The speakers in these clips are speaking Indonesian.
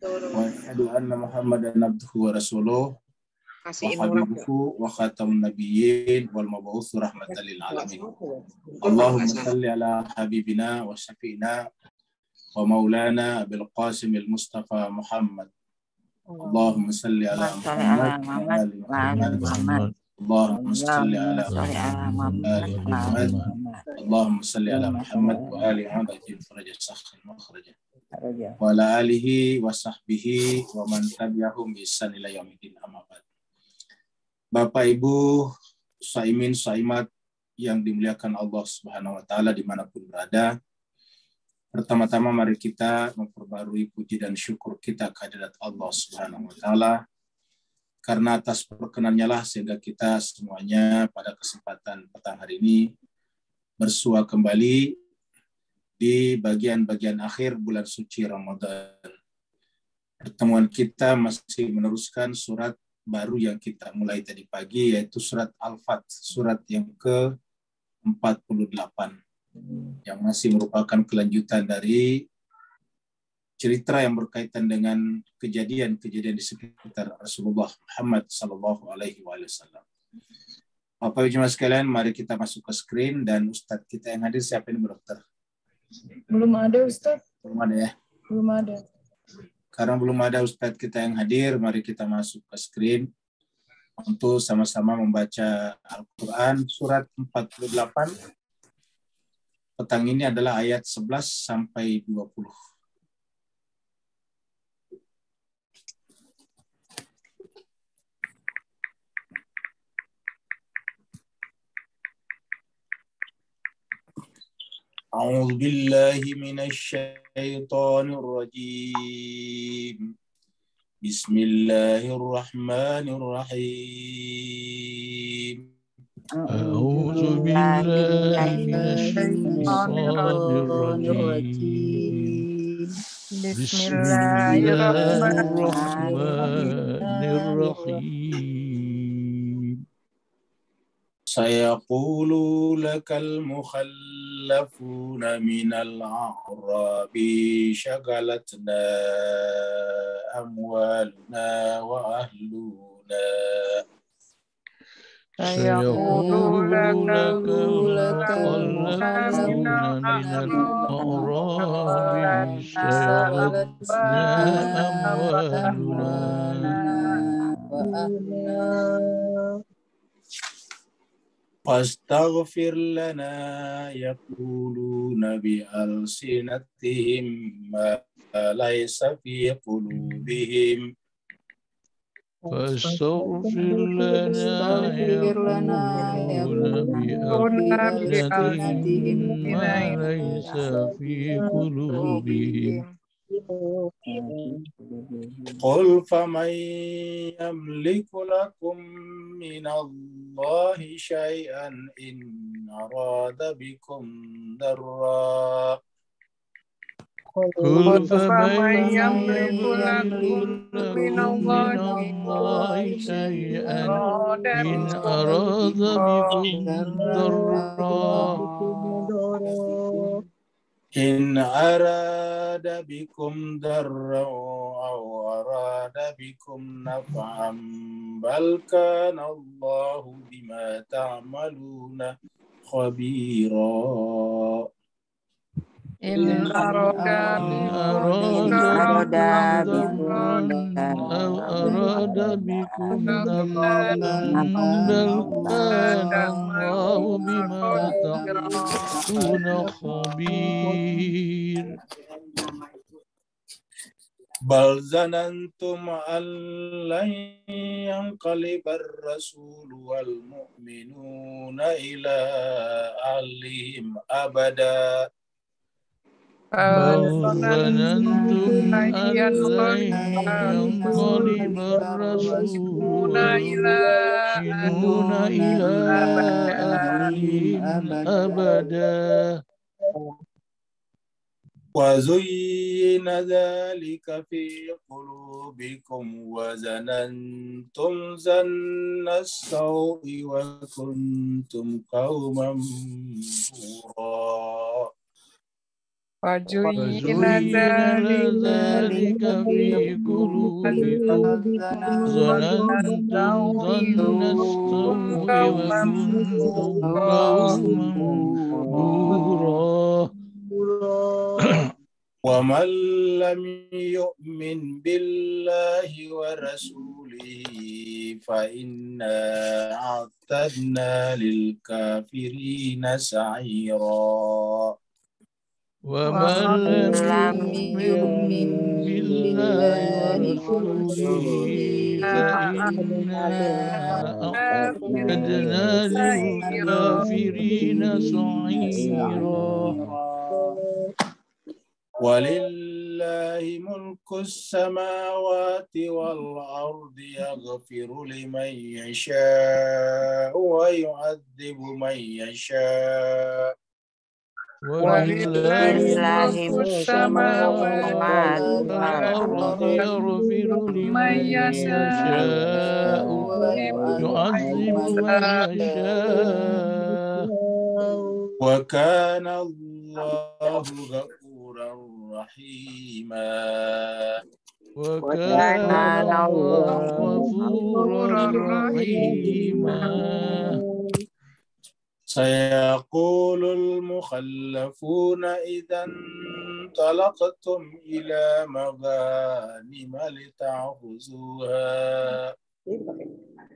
wa asyhadu anna Muhammadan abduhu wa rasuluh wa habibuhu wa khatamun nabiyyin wal mab'uts rahmatan lil alamin. Allahumma salli ala habibina wa syafi'ina wa maulana Abil Qasim al-Mustafa Muhammad. Allahumma salli ala Muhammad wa ali Muhammad. Allahumma salli ala Muhammad wa ali Muhammad. Allahumma salli ala Muhammad wa ali Muhammad faraja sakhin makhraja. Wa ala alihi wa sahbihi wa man tabi'ahum bi ihsan ila yaumil amma ba'd. Bapak Ibu Saimin Saimat yang dimuliakan Allah Subhanahu wa taala dimanapun berada. Pertama-tama mari kita memperbarui puji dan syukur kita kehadirat Allah Subhanahu wa taala. Karena atas perkenannya lah sehingga kita semuanya pada kesempatan petang hari ini bersua kembali di bagian-bagian akhir bulan suci Ramadan. Pertemuan kita masih meneruskan surat baru yang kita mulai tadi pagi, yaitu surat Al-Fat, surat yang ke-48, yang masih merupakan kelanjutan dari cerita yang berkaitan dengan kejadian-kejadian di sekitar Rasulullah Muhammad Sallallahu Alaihi Wasallam. Bapak Ibu jemaah sekalian, mari kita masuk ke screen dan Ustadz kita yang hadir siapa ini, Bu Dokter? Belum ada Ustadz. Belum ada ya? Belum ada. Karena belum ada Ustadz kita yang hadir, mari kita masuk ke screen untuk sama-sama membaca Al-Quran surat 48. Petang ini adalah ayat 11 sampai 20. A'udzu billahi minasy syaithanir rajim. Bismillahirrahmanirrahim. A'udzu billahi minasy shaitonir rajim. Bismillahirrahmanirrahim. Sayaqulu lakal mukhallafuna minal a'rabi syagalatna amwaluna wa ahluna. Sayaqulu lakal mukhallafuna minal a'rabi syagalatna amwaluna wa ahluna. Wastaghfir lana yaquluna bi alsinatihim ma laysa fi qulubihim. Wastaghfir lana yaquluna bi alsinatihim ma laysa fi qulubihim. Qul faman yamliku lakum minallahi syai'an in arada bikum darra. Qul faman yamliku lakum minallahi syai'an in arada bikum darra. In arada bikum darra aw arada bikum naf'an bal kana Allahu bima ta'maluna khabira. In arada bikum naf'an bal kana Allahu bima ta'maluna khabir. Bal zanantum allan yanqalibar rasul wal mu'minuna ila ahlihim abada. Bal zanantum allan yanqalibar rasul wal mu'minuna ila ahlihim abada. وَزُيِّنَ ذَلِكَ فِي قُلُوبِكُمْ وَظَنَنْتُمْ ظَنَّ السَّوْءِ وَكُنْتُمْ قَوْمًا بُورًا. وزين فزين ذلك ذلك في قلوبكم ظن السوء وكنتم قوما بورا. ومن لم يؤمن بالله ورسوله فإنا أعتدنا للكافرين سعيرا. ومن لم يؤمن بالله ورسوله فإنا أعتدنا للكافرين سعيرا. ولله ملك السماوات والأرض يغفر لمن يشاء ويعذب من يشاء. ولله ملك السماوات والأرض يغفر لمن يشاء يعذب من يشاء. وكان الله غفورا رحيما. وكان الله غفورا رحيما. سيقول المخلفون إذا انطلقتم إلى مغانم لتأخذوها.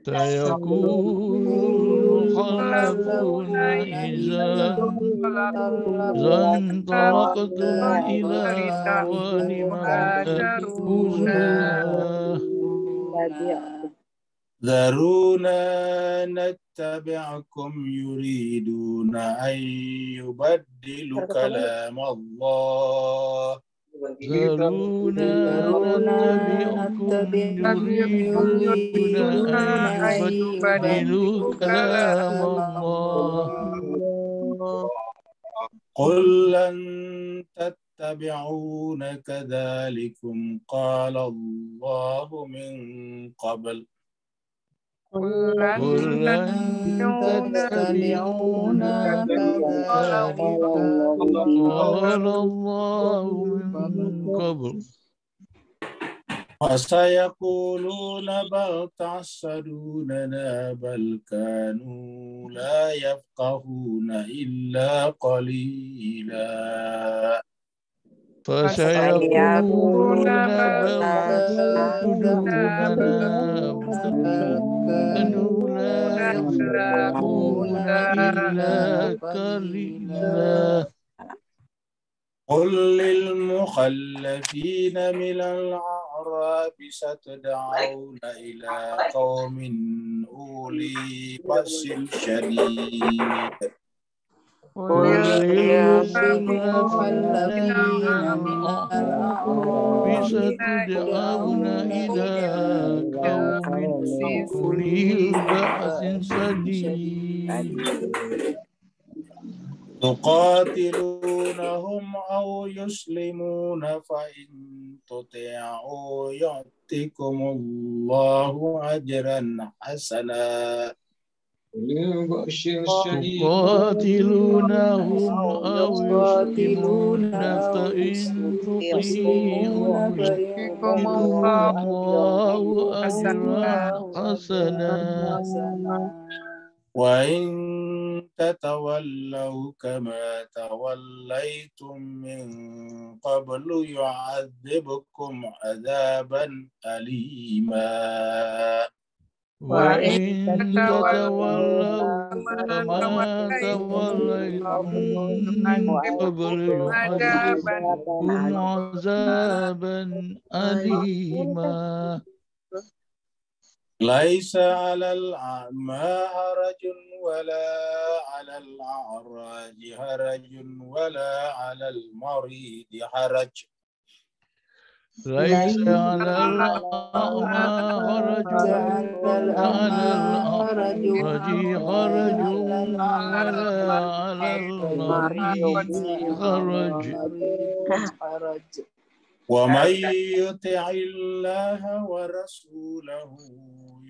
سيقول المخلفون إذا انطلقتم إلى مغانم لتأخذوها ذرونا نتبعكم يريدون أن يبدلوا كلام الله. ذرونا نتبعكم يريدون أن يبدلوا كلام الله. قل لن تتبعون كذلكم قال الله من قبل. قل لن تتبعونا كذلك قال الله من قبل. وسيقولون بل تحسدوننا بل كانوا لا يفقهون إلا قليلا. فسيقولون بل تحسدوننا كانوا لا يفقهون إلا قليلا. قل للمخلفين من الأعراب ستدعون إلى قوم أولي بأس شديد. قل للمخلفين من الأعراب ستدعون إلى قوم أولي بأس شديد تقاتلونهم أو يسلمون فإن تطيعوا يؤتكم الله أجرا حسنا. تقاتلونهم أو يسلمون فإن تطيعوا يؤتكم الله أجرا حسنا. وإن تتولوا كما توليتم من قبل يعذبكم عذابا أليما. وإن تتولوا كما توليتم من قبل يعذبكم عذابا أليما. ليس على الأعمى حرج ولا على الأعرج حرج ولا على المريض حرج. ليس على الأعمى حرج ولا على الأعرج حرج ولا على المريض حرج. ومن يطع الله ورسوله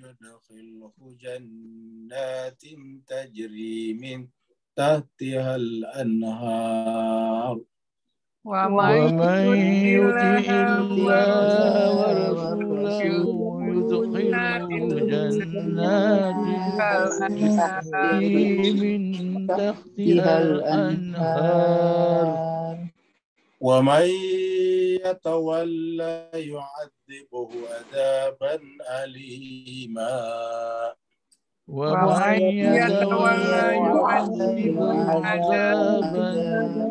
يدخله جنات تجري من تحتها الأنهار ومن يطع الله ورسوله يدخله جنات تجري من تحتها الأنهار ومن يتولى يعذبه عذابا أليما ومن يتولى يعذبه عذابا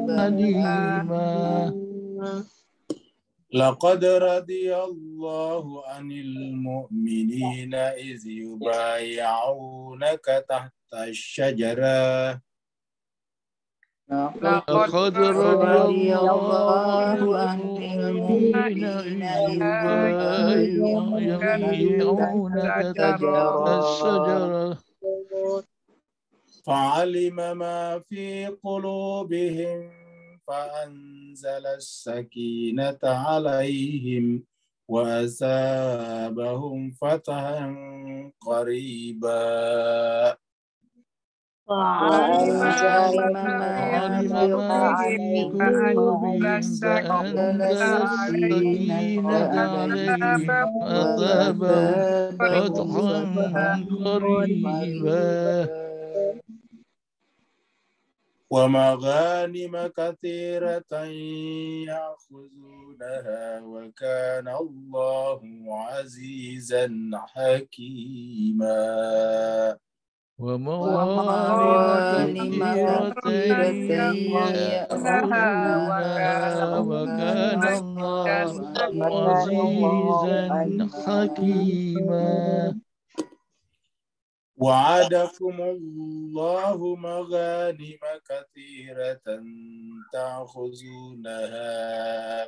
أليما لقد رضي الله عن المؤمنين إذ يبايعونك تحت الشجرة لقد رضي الله عن المؤمنين إذ يبايعونك تحت الشجرة فعلم ما في قلوبهم فأنزل السكينة عليهم وأثابهم فتحا قريبا وعلم ما في قلوبهم فأنزل السكينة عليهم وأثابهم فتحا قريبا ومغانم كثيرة يأخذونها وكان الله عزيزا حكيما ومغانم كثيرة يأخذونها وكان الله عزيزا حكيما وعدكم الله مغانم كثيرة تأخذونها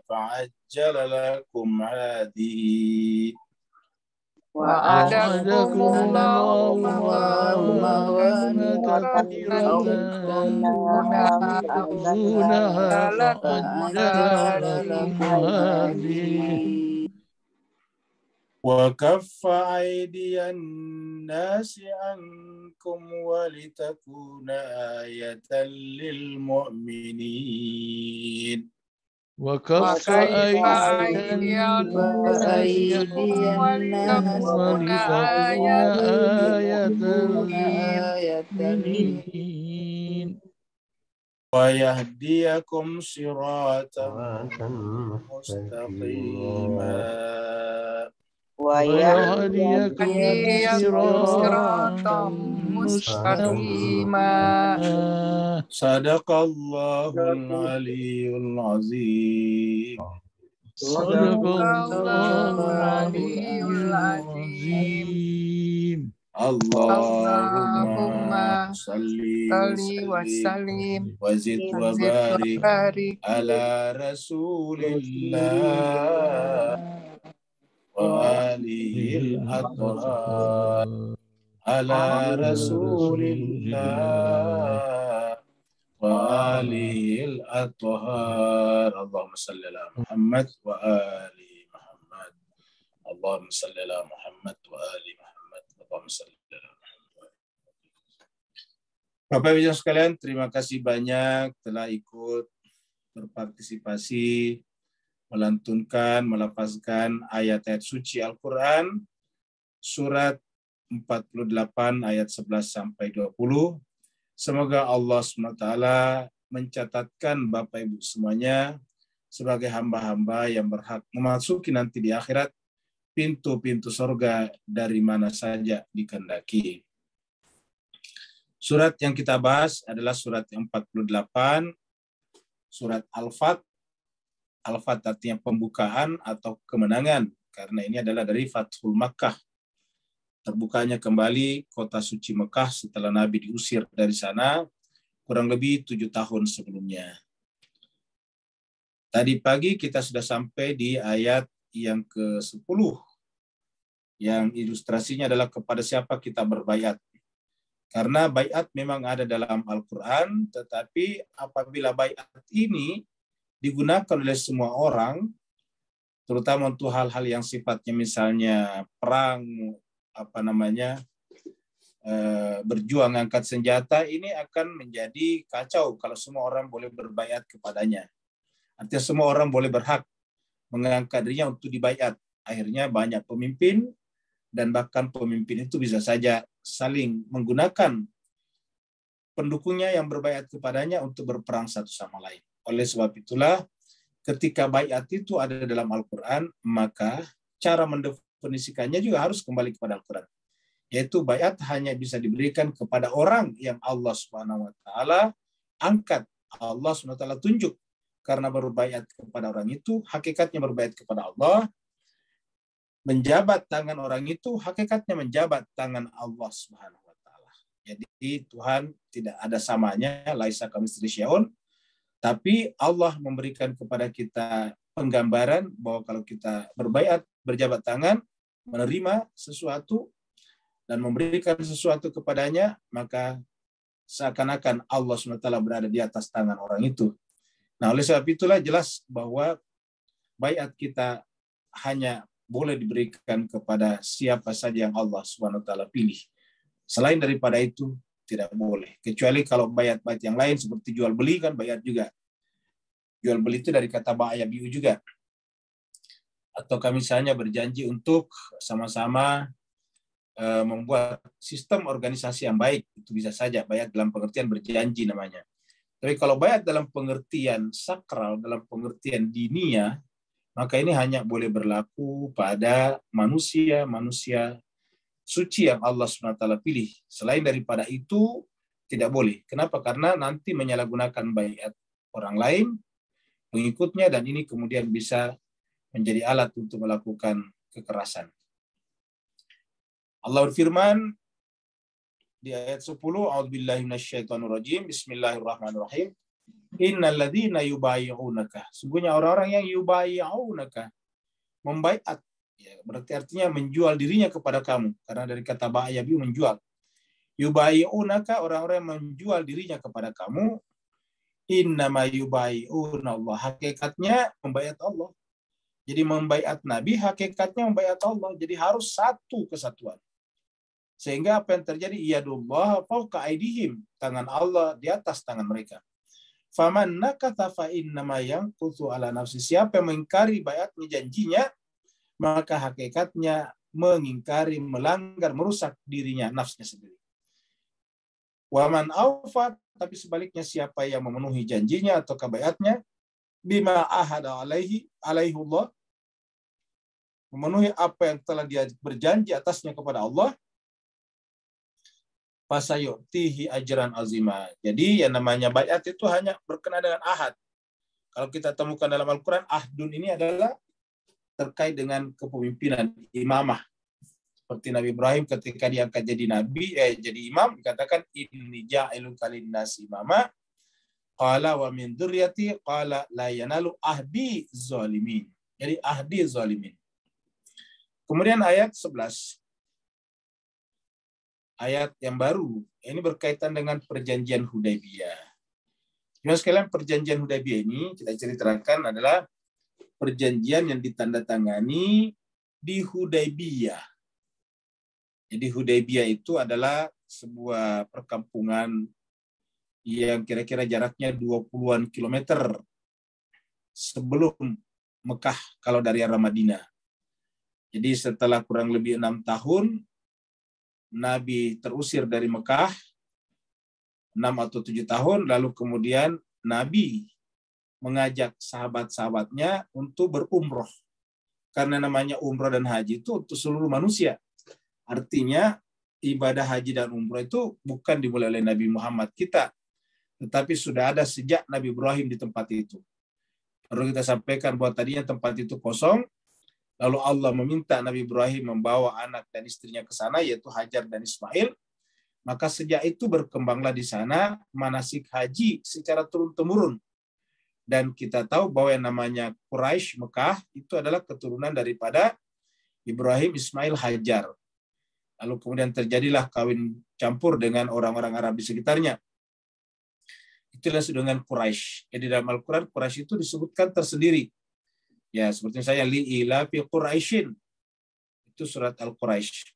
فعجل لكم هذه وعدكم الله مغانم كثيرة تأخذونها فعجل لكم هذه وكف أيدي الناس عنكم ولتكون آية للمؤمنين وكف أيدي الناس عنكم ولتكون آية للمؤمنين ويهديكم صراطا مستقيما ويهديكم صراطا مستقيما صدق الله العلي العظيم صدق الله العلي العظيم اللهم صل وسلم وزد وبارك على رسول الله وآله الأطهار على رسول الله وآله الأطهار اللهم صل على محمد وآل محمد اللهم صل على محمد وآل محمد اللهم صل على محمد. Bapak Ibu sekalian, terima kasih banyak telah ikut berpartisipasi melantunkan, melafazkan ayat-ayat suci Al-Quran, surat 48 ayat 11 sampai 20. Semoga Allah SWT mencatatkan Bapak Ibu semuanya sebagai hamba-hamba yang berhak memasuki nanti di akhirat pintu-pintu surga dari mana saja dikehendaki. Surat yang kita bahas adalah surat yang 48, surat Al-Fat. Al-Fat artinya pembukaan atau kemenangan, karena ini adalah dari Fathul Makkah. Terbukanya kembali kota suci Mekah setelah Nabi diusir dari sana kurang lebih 7 tahun sebelumnya. Tadi pagi kita sudah sampai di ayat yang ke-10, yang ilustrasinya adalah kepada siapa kita berbaiat. Karena baiat memang ada dalam Al-Quran, tetapi apabila baiat ini digunakan oleh semua orang, terutama untuk hal-hal yang sifatnya misalnya perang, berjuang angkat senjata, ini akan menjadi kacau kalau semua orang boleh berbaiat kepadanya. Artinya semua orang boleh berhak mengangkat dirinya untuk dibaiat. Akhirnya banyak pemimpin, dan bahkan pemimpin itu bisa saja saling menggunakan pendukungnya yang berbaiat kepadanya untuk berperang satu sama lain. Oleh sebab itulah, ketika baiat itu ada dalam Al-Quran, maka cara mendefinisikannya juga harus kembali kepada Al-Quran. Yaitu baiat hanya bisa diberikan kepada orang yang Allah Subhanahu wa taala angkat, Allah Subhanahu wa taala tunjuk. Karena berbaiat kepada orang itu, hakikatnya berbaiat kepada Allah. Menjabat tangan orang itu, hakikatnya menjabat tangan Allah Subhanahu wa taala. Jadi Tuhan tidak ada samanya, laisa kamitslihi syai'un. Tapi Allah memberikan kepada kita penggambaran bahwa kalau kita berbaiat, berjabat tangan, menerima sesuatu dan memberikan sesuatu kepadanya, maka seakan-akan Allah SWT berada di atas tangan orang itu. Nah, oleh sebab itulah jelas bahwa baiat kita hanya boleh diberikan kepada siapa saja yang Allah SWT pilih. Selain daripada itu, tidak boleh. Kecuali kalau baiat-baiat yang lain seperti jual beli, kan baiat juga. Jual beli itu dari kata baya biu juga. Atau kami misalnya berjanji untuk sama-sama membuat sistem organisasi yang baik, itu bisa saja baiat dalam pengertian berjanji namanya. Tapi kalau baiat dalam pengertian sakral, dalam pengertian dinia, maka ini hanya boleh berlaku pada manusia suci yang Allah SWT pilih. Selain daripada itu, tidak boleh. Kenapa? Karena nanti menyalahgunakan baiat orang lain, pengikutnya, dan ini kemudian bisa menjadi alat untuk melakukan kekerasan. Allah berfirman di ayat 10, A'udzubillahi minasyaitonirrajim, Bismillahirrahmanirrahim. Innal ladzina yubayyi'unaka. Sungguhnya orang-orang yang yubayyi'unaka, membaiat, ya, berarti artinya menjual dirinya kepada kamu, karena dari kata baya biu menjual. Yubayyi'unaka, orang-orang yang menjual dirinya kepada kamu. Innama yubayyi'una Allah, hakikatnya membaiat Allah. Jadi membaiat Nabi hakikatnya membaiat Allah. Jadi harus satu kesatuan. Sehingga apa yang terjadi? Yadullah fawqa aydihim, tangan Allah di atas tangan mereka. Faman nakatha fa innama yanquthu ala nafsi. Siapa yang mengingkari baiatnya, janjinya, maka hakikatnya mengingkari, melanggar, merusak dirinya, nafsunya sendiri. Waman awfa, tapi sebaliknya siapa yang memenuhi janjinya atau baiatnya, bima ahada alaihullah, memenuhi apa yang telah dia berjanji atasnya kepada Allah, fasayu'tihi ajran azima. Jadi yang namanya baiat itu hanya berkenaan dengan ahad. Kalau kita temukan dalam Al-Quran, ahdun ini adalah terkait dengan kepemimpinan, imamah. Seperti Nabi Ibrahim ketika diangkat jadi nabi, jadi imam, dikatakan inni ja'iluka linnasi imama. Qala wa min dzurriyyati qala la yanalu ahdi zalimin. Jadi ahdi zalimin. Kemudian ayat 11. Ayat yang baru. Ini berkaitan dengan perjanjian Hudaybiyah. Jadi sekalian, perjanjian Hudaybiyah ini kita ceritakan adalah perjanjian yang ditandatangani di Hudaybiyah. Jadi Hudaybiyah itu adalah sebuah perkampungan yang kira-kira jaraknya 20-an kilometer sebelum Mekah kalau dari arah Madinah. Jadi setelah kurang lebih 6 tahun, Nabi terusir dari Mekah, 6 atau 7 tahun, lalu kemudian Nabi mengajak sahabat-sahabatnya untuk berumroh. Karena namanya umroh dan haji itu untuk seluruh manusia. Artinya ibadah haji dan umroh itu bukan dimulai oleh Nabi Muhammad kita, tetapi sudah ada sejak Nabi Ibrahim di tempat itu. Perlu kita sampaikan bahwa tadinya tempat itu kosong, lalu Allah meminta Nabi Ibrahim membawa anak dan istrinya ke sana, yaitu Hajar dan Ismail. Maka sejak itu berkembanglah di sana manasik haji secara turun-temurun. Dan kita tahu bahwa yang namanya Quraisy Mekah itu adalah keturunan daripada Ibrahim, Ismail, Hajar. Lalu kemudian terjadilah kawin campur dengan orang-orang Arab di sekitarnya. Itulah dengan Quraisy. Jadi dalam Al-Quran Quraisy itu disebutkan tersendiri. Ya, seperti saya li'ila fi Quraisyin. Itu surat Al-Quraisy.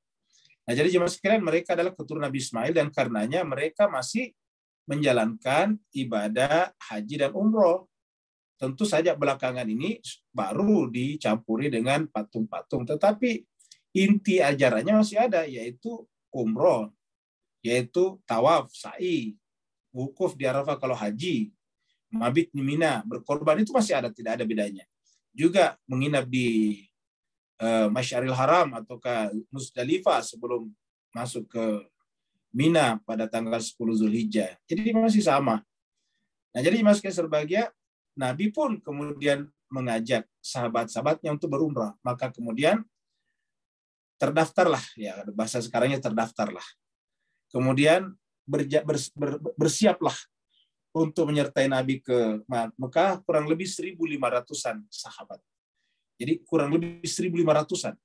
Nah, jadi jemaah sekalian, mereka adalah keturunan Nabi Ismail dan karenanya mereka masih menjalankan ibadah haji dan umroh. Tentu saja belakangan ini baru dicampuri dengan patung-patung, tetapi inti ajarannya masih ada, yaitu umroh, yaitu tawaf, sa'i, wukuf di Arafah kalau haji, mabit di Mina, berkorban, itu masih ada, tidak ada bedanya. Juga menginap di Masyaril Haram ataukah Musdalifah sebelum masuk ke Mina pada tanggal 10 Zulhijjah. Jadi masih sama. Nah, jadi Mas Kaiser Bahagia, Nabi pun kemudian mengajak sahabat-sahabatnya untuk berumrah. Maka kemudian terdaftarlah, ya bahasa sekarangnya terdaftarlah. Kemudian bersiaplah untuk menyertai Nabi ke Mekah kurang lebih 1.500-an sahabat. Jadi kurang lebih 1.500-an.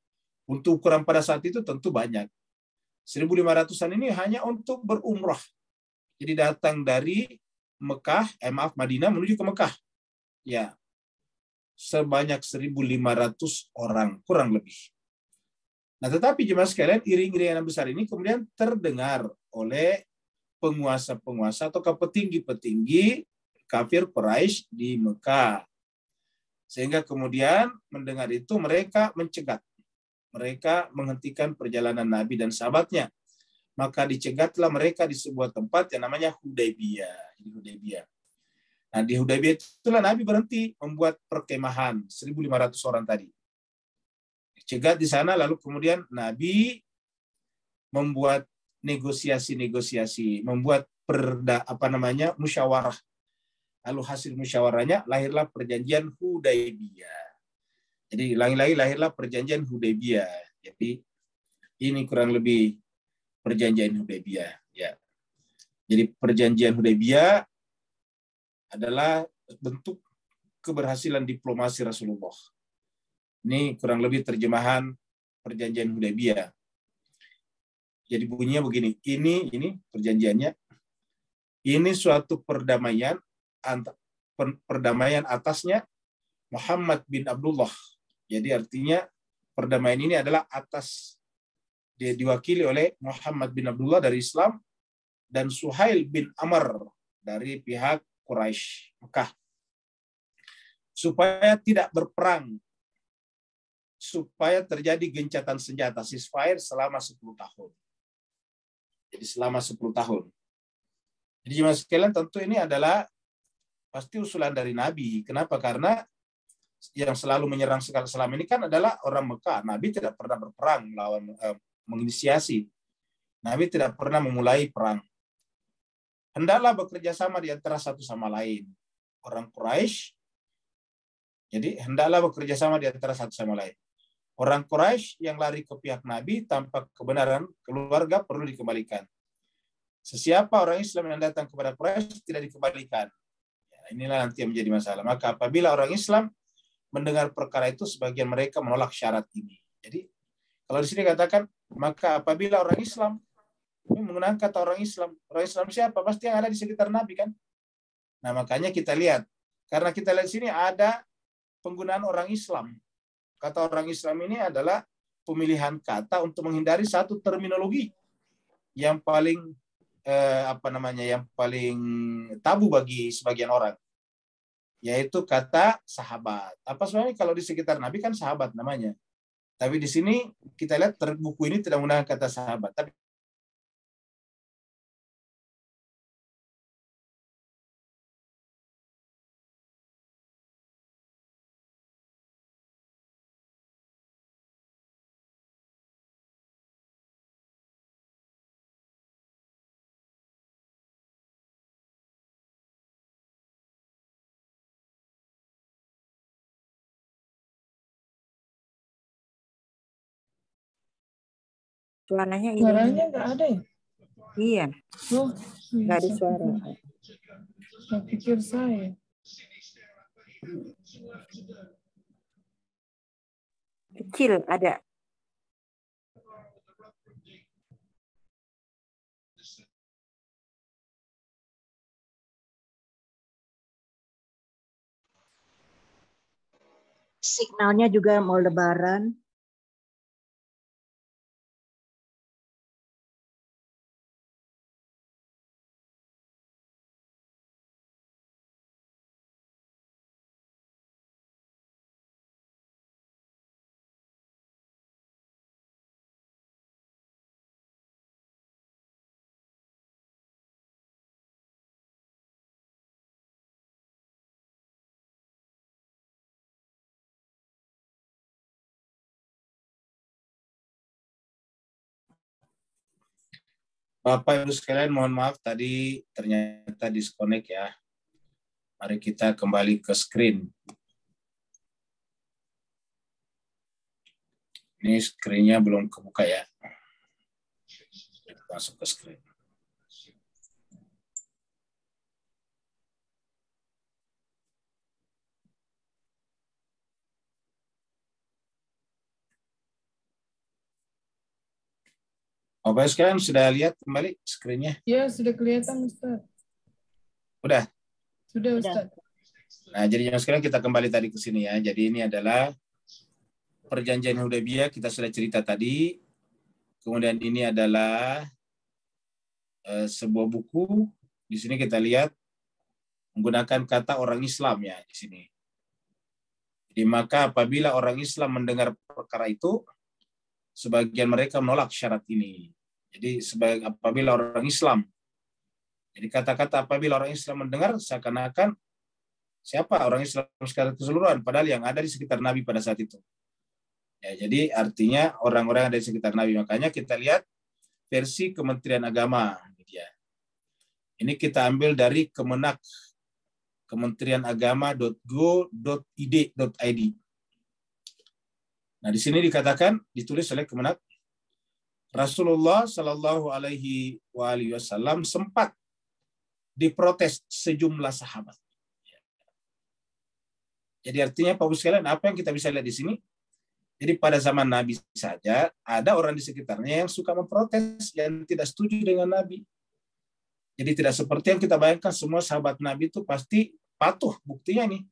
Untuk ukuran pada saat itu tentu banyak. 1.500-an ini hanya untuk berumrah. Jadi datang dari Madinah menuju ke Mekah. Ya, sebanyak 1.500 orang, kurang lebih. Nah, tetapi jemaah sekalian, iring-iringan besar ini kemudian terdengar oleh penguasa-penguasa atau petinggi-petinggi kafir Quraisy di Mekah. Sehingga kemudian mendengar itu mereka mencegat. Mereka menghentikan perjalanan Nabi dan sahabatnya. Maka dicegatlah mereka di sebuah tempat yang namanya Hudaybiyah. Nah, di Hudaybiyah itulah Nabi berhenti membuat perkemahan 1.500 orang tadi. Dicegat di sana, lalu kemudian Nabi membuat negosiasi, membuat musyawarah. Lalu hasil musyawarahnya lahirlah perjanjian Hudaybiyah. Jadi lagi-lagi lahirlah perjanjian Hudaybiyah. Jadi ini kurang lebih perjanjian Hudaybiyah. Ya. Jadi perjanjian Hudaybiyah adalah bentuk keberhasilan diplomasi Rasulullah. Ini kurang lebih terjemahan perjanjian Hudaybiyah. Jadi bunyinya begini, ini perjanjiannya, ini suatu perdamaian atasnya Muhammad bin Abdullah. Jadi artinya perdamaian ini adalah atas, dia diwakili oleh Muhammad bin Abdullah dari Islam dan Suhail bin Amr dari pihak Quraisy Mekah. Supaya tidak berperang, supaya terjadi gencatan senjata, ceasefire selama 10 tahun. Jadi selama 10 tahun. Jadi jemaah sekalian, tentu ini adalah pasti usulan dari Nabi. Kenapa? Karena yang selalu menyerang selama ini kan adalah orang Mekah. Nabi tidak pernah berperang melawan menginisiasi. Nabi tidak pernah memulai perang. Hendaklah bekerja sama di antara satu sama lain. Orang Quraisy, jadi hendaklah bekerja sama di antara satu sama lain. Orang Quraisy yang lari ke pihak Nabi tanpa kebenaran keluarga perlu dikembalikan. Sesiapa orang Islam yang datang kepada Quraisy tidak dikembalikan. Ya, inilah nanti yang menjadi masalah. Maka apabila orang Islam mendengar perkara itu, sebagian mereka menolak syarat ini. Jadi kalau di sini katakan, maka apabila orang Islam, ini menggunakan kata orang Islam siapa? Pasti yang ada di sekitar Nabi kan? Nah, makanya kita lihat, karena kita lihat di sini ada penggunaan orang Islam. Kata orang Islam ini adalah pemilihan kata untuk menghindari satu terminologi yang paling yang paling tabu bagi sebagian orang, yaitu kata sahabat. Apa sebenarnya kalau di sekitar Nabi kan sahabat namanya. Tapi di sini kita lihat buku ini tidak menggunakan kata sahabat, tapi Suaranya Suaranya nggak ada ya? Iya, Oh, nggak ada suara. Saya pikir saya. Kecil ada. Signalnya juga mau lebaran. Bapak Ibu sekalian, mohon maaf tadi ternyata disconnect ya. Mari kita kembali ke screen. Ini screen-nya belum kebuka ya. Kita masuk ke screen. Bapak sekalian sudah lihat kembali screen-nya? Ya, sudah kelihatan Ustaz. Udah? Sudah Ustaz. Nah, jadi sekarang kita kembali tadi ke sini ya. Jadi ini adalah perjanjian Hudaybiyah, kita sudah cerita tadi. Kemudian ini adalah sebuah buku. Di sini kita lihat menggunakan kata orang Islam ya di sini. Jadi maka apabila orang Islam mendengar perkara itu, sebagian mereka menolak syarat ini. Jadi apabila orang Islam, jadi kata-kata apabila orang Islam mendengar seakan-akan siapa orang Islam secara keseluruhan, padahal yang ada di sekitar Nabi pada saat itu. Ya, jadi artinya orang-orang yang ada di sekitar Nabi. Makanya kita lihat versi Kementerian Agama. Ini kita ambil dari Kemenak, kementerianagama.go.id.id. Nah, di sini dikatakan, ditulis oleh Kemenak, Rasulullah Shallallahu Alaihi Wasallam sempat diprotes sejumlah sahabat. Jadi artinya, Pak Ibu sekalian, apa yang kita bisa lihat di sini? Jadi pada zaman Nabi saja, ada orang di sekitarnya yang suka memprotes, yang tidak setuju dengan Nabi. Jadi tidak seperti yang kita bayangkan, semua sahabat Nabi itu pasti patuh. Buktinya nih,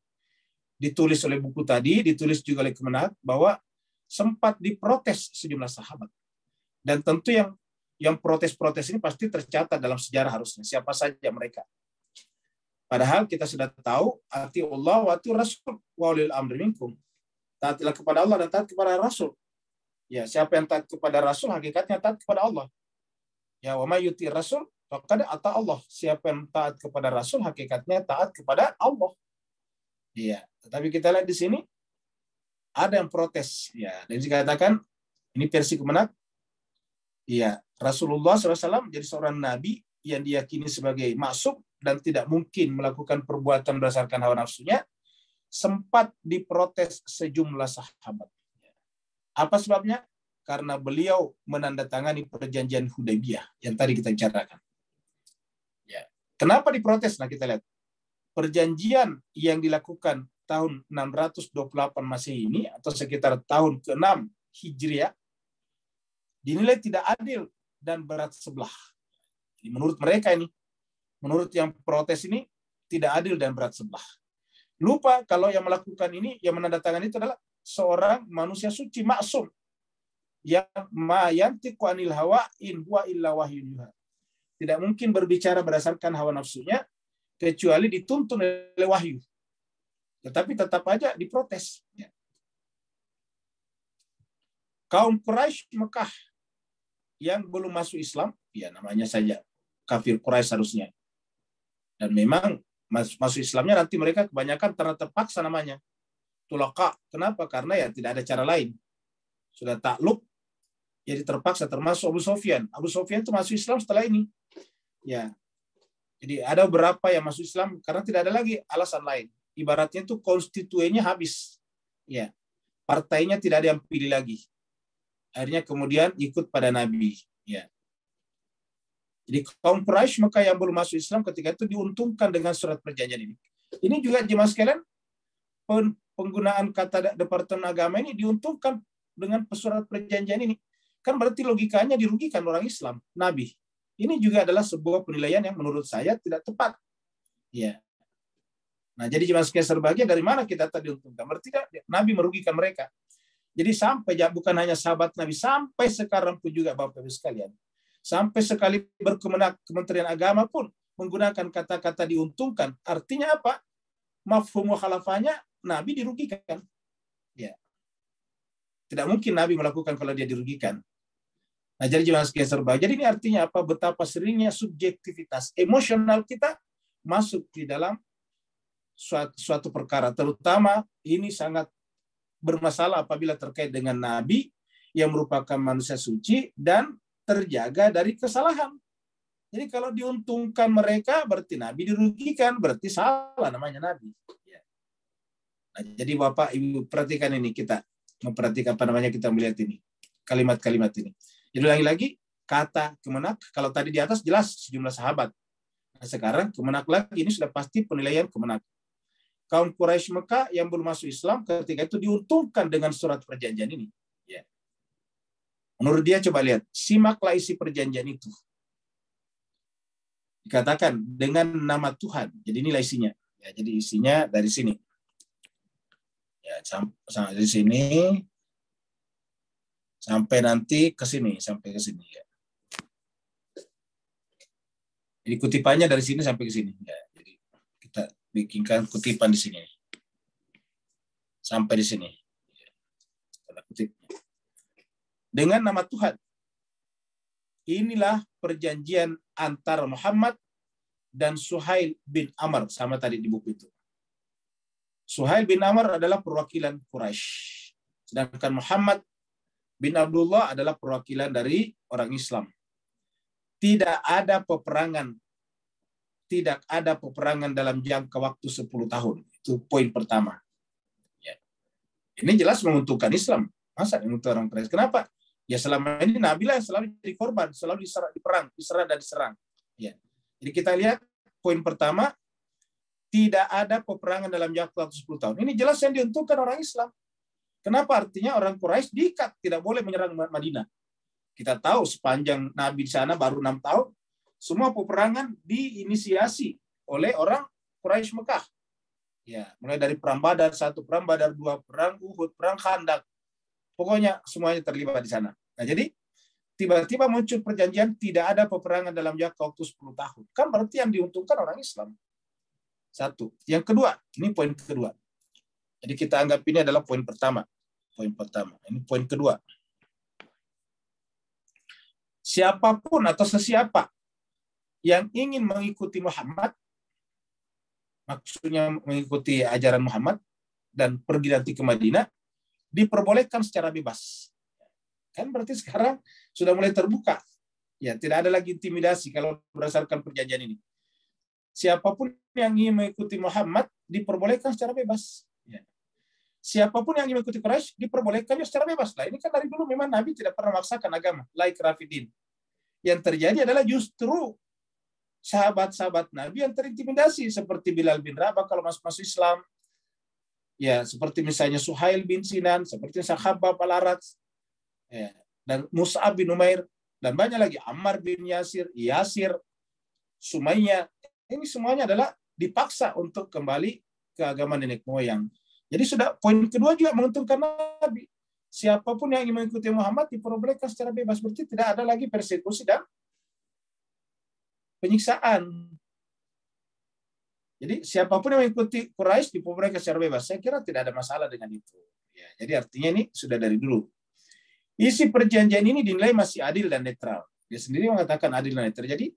ditulis oleh buku tadi, ditulis juga oleh Kemenak, bahwa sempat diprotes sejumlah sahabat. Dan tentu yang protes-protes ini pasti tercatat dalam sejarah harusnya. Siapa saja mereka. Padahal kita sudah tahu, ati Allah wa ati Rasul wa ulil amri minkum. Taatilah kepada Allah dan taat kepada Rasul. Ya, siapa yang taat kepada Rasul, hakikatnya taat kepada Allah. Ya, wa may yuti Rasul faqad ata Allah. Siapa yang taat kepada Rasul, hakikatnya taat kepada Allah. Iya, tetapi kita lihat di sini ada yang protes, ya. Dan dikatakan ini versi Kemenak, ya, Rasulullah SAW jadi seorang nabi yang diyakini sebagai maksum dan tidak mungkin melakukan perbuatan berdasarkan hawa nafsunya, sempat diprotes sejumlah sahabat. Apa sebabnya? Karena beliau menandatangani perjanjian Hudaybiyah yang tadi kita bicarakan. Ya. Kenapa diprotes? Nah, kita lihat. Perjanjian yang dilakukan tahun 628 Masehi ini atau sekitar tahun ke-6 Hijriah dinilai tidak adil dan berat sebelah. Jadi menurut mereka ini, menurut yang protes ini tidak adil dan berat sebelah. Lupa kalau yang melakukan ini, yang menandatangani itu adalah seorang manusia suci maksum yang yantiqu anil hawa in huwa illa wahyun yuha. Tidak mungkin berbicara berdasarkan hawa nafsunya kecuali dituntun oleh wahyu. Tetapi tetap aja diprotes. Ya. Kaum Quraisy Mekah yang belum masuk Islam, ya namanya saja kafir Quraisy harusnya. Dan memang masuk Islamnya nanti mereka kebanyakan karena terpaksa namanya. Tulaka. Kenapa? Karena ya tidak ada cara lain. Sudah takluk, jadi terpaksa, termasuk Abu Sufyan. Abu Sufyan itu masuk Islam setelah ini. Ya. Jadi ada beberapa yang masuk Islam karena tidak ada lagi alasan lain. Ibaratnya itu konstituennya habis. Ya. Partainya tidak ada yang pilih lagi. Akhirnya kemudian ikut pada Nabi. Ya. Jadi kaum Quraisy Mekah yang belum masuk Islam ketika itu diuntungkan dengan surat perjanjian ini. Ini juga jemaah sekalian, penggunaan kata Departemen Agama ini diuntungkan dengan surat perjanjian ini. Kan berarti logikanya dirugikan orang Islam, Nabi. Ini juga adalah sebuah penilaian yang menurut saya tidak tepat. Ya. Nah, jadi jemaah sekalian serbahagia, dari mana kita tadi diuntungkan? Berarti Nabi merugikan mereka. Jadi sampai, bukan hanya sahabat Nabi, sampai sekarang pun juga Bapak Ibu sekalian. Sampai sekali berkemenak Kementerian Agama pun menggunakan kata-kata diuntungkan. Artinya apa? Mafhum mukhalafahnya Nabi dirugikan. Ya. Tidak mungkin Nabi melakukan kalau dia dirugikan. Nah, jadi jemaah sekalian serbahagia. Jadi ini artinya apa? Betapa seringnya subjektivitas emosional kita masuk di dalam suatu perkara. Terutama ini sangat bermasalah apabila terkait dengan Nabi yang merupakan manusia suci dan terjaga dari kesalahan. Jadi kalau diuntungkan mereka berarti Nabi dirugikan, berarti salah namanya Nabi. Ya. Nah, jadi Bapak Ibu perhatikan ini, kita memperhatikan kita melihat ini kalimat-kalimat ini. Jadi lagi-lagi kata kemenak, kalau tadi di atas jelas sejumlah sahabat. Nah, sekarang kemenak lagi, ini sudah pasti penilaian kemenak. Kaum Quraisy Mekah yang belum masuk Islam ketika itu diuntungkan dengan surat perjanjian ini. Ya. Menurut dia coba lihat, simaklah isi perjanjian itu. Dikatakan dengan nama Tuhan. Jadi inilah isinya. Ya, jadi isinya dari sini. Ya, sampai dari sini sampai nanti ke sini, sampai ke sini. Ya. Jadi kutipannya dari sini sampai ke sini. Ya, jadi kita bikinkan kutipan di sini. Sampai di sini. Ya. Kutipnya. Dengan nama Tuhan. Inilah perjanjian antara Muhammad dan Suhail bin Amr, sama tadi di buku itu. Suhail bin Amr adalah perwakilan Quraisy, sedangkan Muhammad bin Abdullah adalah perwakilan dari orang Islam. Tidak ada peperangan dalam jangka waktu 10 tahun. Itu poin pertama. Ya. Ini jelas menguntungkan Islam. Masa menguntungkan orang Quraisy? Kenapa? Ya selama ini Nabi lah selalu jadi korban, selalu diserang dan diserang. Ya. Jadi kita lihat poin pertama, tidak ada peperangan dalam jangka waktu 10 tahun. Ini jelas yang diuntungkan orang Islam. Kenapa? Artinya orang Quraisy diikat, tidak boleh menyerang Madinah. Kita tahu sepanjang Nabi di sana baru 6 tahun, semua peperangan diinisiasi oleh orang Quraisy Mekah. Ya, mulai dari perang Badar 1, perang Badar 2, perang Uhud, perang Khandaq. Pokoknya semuanya terlibat di sana. Nah, jadi tiba-tiba muncul perjanjian tidak ada peperangan dalam jangka waktu 10 tahun. Kan berarti yang diuntungkan orang Islam. Satu. Yang kedua, ini poin kedua. Jadi kita anggap ini adalah poin pertama. Poin pertama. Ini poin kedua. Siapapun atau sesiapa yang ingin mengikuti Muhammad, maksudnya mengikuti ajaran Muhammad dan pergi nanti ke Madinah, diperbolehkan secara bebas. Kan berarti sekarang sudah mulai terbuka. Ya, tidak ada lagi intimidasi kalau berdasarkan perjanjian ini. Siapapun yang ingin mengikuti Muhammad diperbolehkan secara bebas. Ya. Siapapun yang ingin mengikuti Quraisy diperbolehkannya secara bebas. Lah ini kan dari dulu memang Nabi tidak pernah memaksakan agama. La ikraha fid-din. Yang terjadi adalah justru sahabat-sahabat Nabi yang terintimidasi seperti Bilal bin Rabah kalau masuk Islam. Ya, seperti misalnya Suhail bin Sinan, seperti Khabbab al-Aratz, ya, dan Mus'ab bin Umair, dan banyak lagi, Ammar bin Yasir, Sumayyah. Ini semuanya adalah dipaksa untuk kembali ke agama nenek moyang. Jadi sudah poin kedua juga menguntungkan Nabi. Siapapun yang ingin mengikuti Muhammad diperbolehkan secara bebas. Berarti tidak ada lagi persekusi dan penyiksaan. Jadi siapapun yang mengikuti Quraisy diperbolehkan secara bebas. Saya kira tidak ada masalah dengan itu. Ya, jadi artinya ini sudah dari dulu. Isi perjanjian ini dinilai masih adil dan netral. Dia sendiri mengatakan adil dan netral. Jadi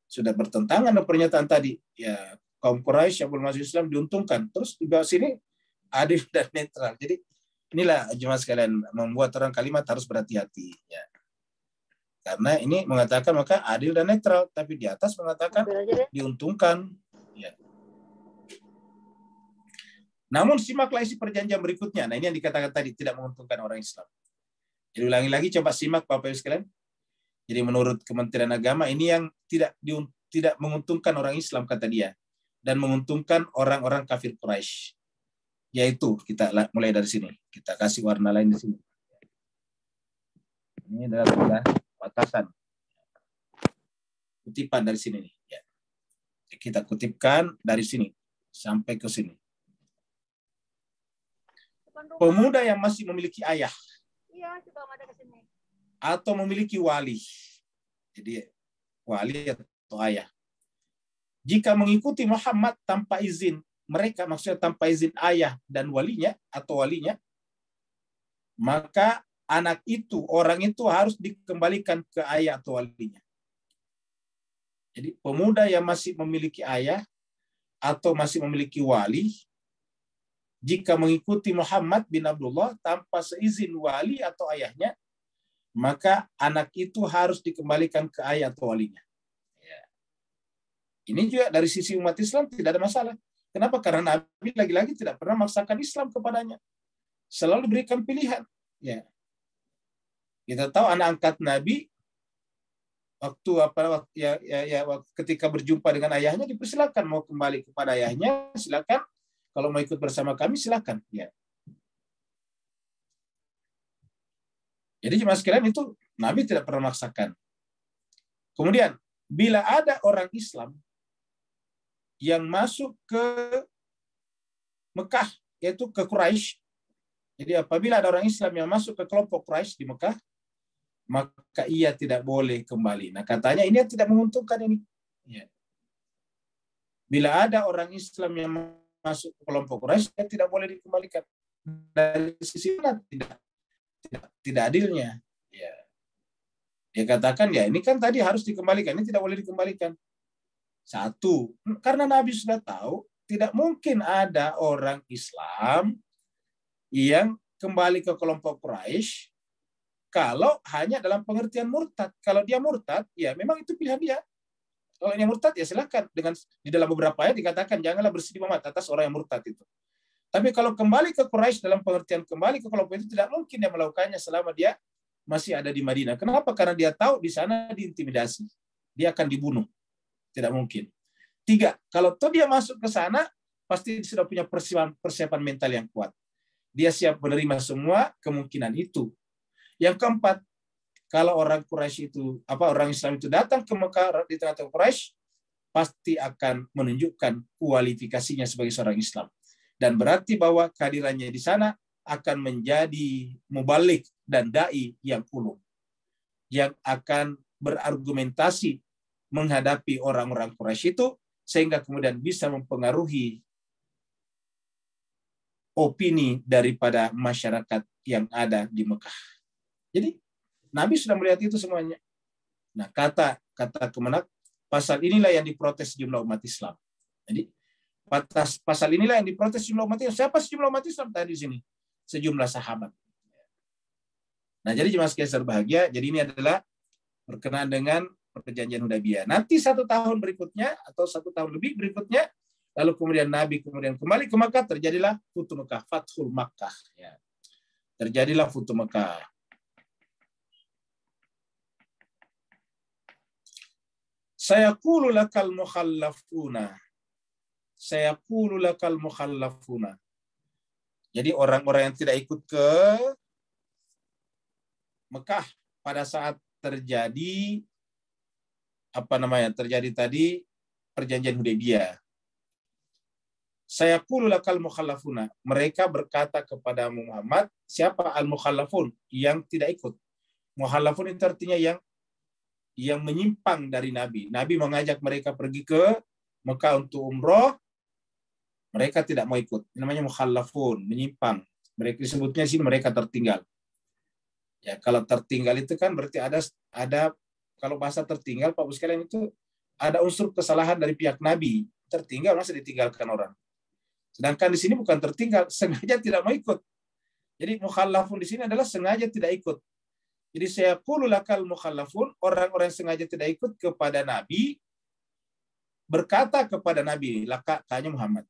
sudah bertentangan dengan pernyataan tadi. Ya, kaum Quraisy yang belum masuk Islam diuntungkan. Terus di bawah sini adil dan netral. Jadi inilah jemaah sekalian membuat orang kalimat harus berhati-hati. Ya. Karena ini mengatakan maka adil dan netral, tapi di atas mengatakan diuntungkan. Ya. Namun simaklah isi perjanjian berikutnya. Nah ini yang dikatakan tadi tidak menguntungkan orang Islam. Jadi ulangi lagi, coba simak Bapak Ibu sekalian. Jadi menurut Kementerian Agama ini yang tidak menguntungkan orang Islam kata dia, dan menguntungkan orang-orang kafir Quraisy. Yaitu kita mulai dari sini. Kita kasih warna lain di sini. Ini adalah batasan. Kutipan dari sini nih. Ya. Kita kutipkan dari sini sampai ke sini. Pemuda yang masih memiliki ayah atau memiliki wali, jadi wali atau ayah, jika mengikuti Muhammad tanpa izin mereka, maksudnya tanpa izin ayah dan walinya atau walinya, maka anak itu, orang itu harus dikembalikan ke ayah atau walinya. Jadi pemuda yang masih memiliki ayah atau masih memiliki wali, jika mengikuti Muhammad bin Abdullah tanpa seizin wali atau ayahnya, maka anak itu harus dikembalikan ke ayah atau walinya. Ini juga dari sisi umat Islam tidak ada masalah. Kenapa? Karena Nabi lagi-lagi tidak pernah memaksakan Islam kepadanya. Selalu berikan pilihan. Ya. Kita tahu anak angkat Nabi waktu ketika berjumpa dengan ayahnya dipersilakan mau kembali kepada ayahnya, silakan. Kalau mau ikut bersama kami silakan. Ya. Jadi jemaah sekalian itu Nabi tidak pernah memaksakan. Kemudian bila ada orang Islam yang masuk ke Mekah, yaitu ke Quraisy. Jadi apabila ada orang Islam yang masuk ke kelompok Quraisy di Mekah, maka ia tidak boleh kembali. Nah katanya ini tidak menguntungkan ini. Ya. Bila ada orang Islam yang masuk ke kelompok Quraisy, ia tidak boleh dikembalikan. Dari sisi mana tidak adilnya. Ya. Dia katakan ya ini kan tadi harus dikembalikan, ini tidak boleh dikembalikan. Satu, karena Nabi sudah tahu tidak mungkin ada orang Islam yang kembali ke kelompok Quraisy kalau hanya dalam pengertian murtad. Kalau dia murtad, ya memang itu pilihan dia. Kalau yang murtad ya silakan. Dengan di dalam beberapa ayat dikatakan janganlah bersedih amat atas orang yang murtad itu. Tapi kalau kembali ke Quraisy dalam pengertian kembali ke kelompok itu tidak mungkin dia melakukannya selama dia masih ada di Madinah. Kenapa? Karena dia tahu di sana diintimidasi. Dia akan dibunuh. Tidak mungkin. 3, kalau toh dia masuk ke sana, pasti sudah punya persiapan mental yang kuat. Dia siap menerima semua kemungkinan itu. Yang 4, kalau orang Quraisy itu, orang Islam itu datang ke Mekah di tengah-tengah Quraisy, pasti akan menunjukkan kualifikasinya sebagai seorang Islam. Dan berarti bahwa kehadirannya di sana akan menjadi mubalik dan dai yang ulung, yang akan berargumentasi menghadapi orang-orang Quraisy itu, sehingga kemudian bisa mempengaruhi opini daripada masyarakat yang ada di Mekah. Jadi Nabi sudah melihat itu semuanya. Nah, kata Kemenak, pasal inilah yang diprotes sejumlah umat Islam. Jadi pasal inilah yang diprotes sejumlah umat Islam. Siapa sejumlah umat Islam tadi di sini? Sejumlah sahabat. Nah, jadi jemaah sekalian berbahagia, jadi ini adalah berkenaan dengan perjanjian Hudaybiyah. Nanti 1 tahun berikutnya atau 1 tahun lebih berikutnya, lalu kemudian Nabi kembali ke Makkah, terjadilah Futuh Makkah, Fathul Makkah. Ya. Terjadilah Futuh Makkah. Sayaqulu lakal mukhallafuna. Sayaqulu lakal mukhallafuna. Jadi orang-orang yang tidak ikut ke Mekah pada saat terjadi tadi perjanjian Hudaybiyah. Sayaqulu lakal mukhallafuna. Mereka berkata kepada Muhammad, siapa al-mukhallafun? Yang tidak ikut. Mukhallafun itu artinya yang menyimpang dari Nabi. Nabi mengajak mereka pergi ke Mekah untuk umroh, mereka tidak mau ikut. Ini namanya mukhallafun, menyimpang. Mereka disebutnya sini mereka tertinggal. Ya, kalau tertinggal itu kan berarti ada kalau bahasa tertinggal, Pak Bu sekalian, itu ada unsur kesalahan dari pihak Nabi. Tertinggal masa ditinggalkan orang. Sedangkan di sini bukan tertinggal, sengaja tidak mau ikut. Jadi mukhallafun di sini adalah sengaja tidak ikut. Jadi saya qulu lakal mukhallafun, orang-orang yang sengaja tidak ikut kepada Nabi, berkata kepada Nabi, lakanya Muhammad.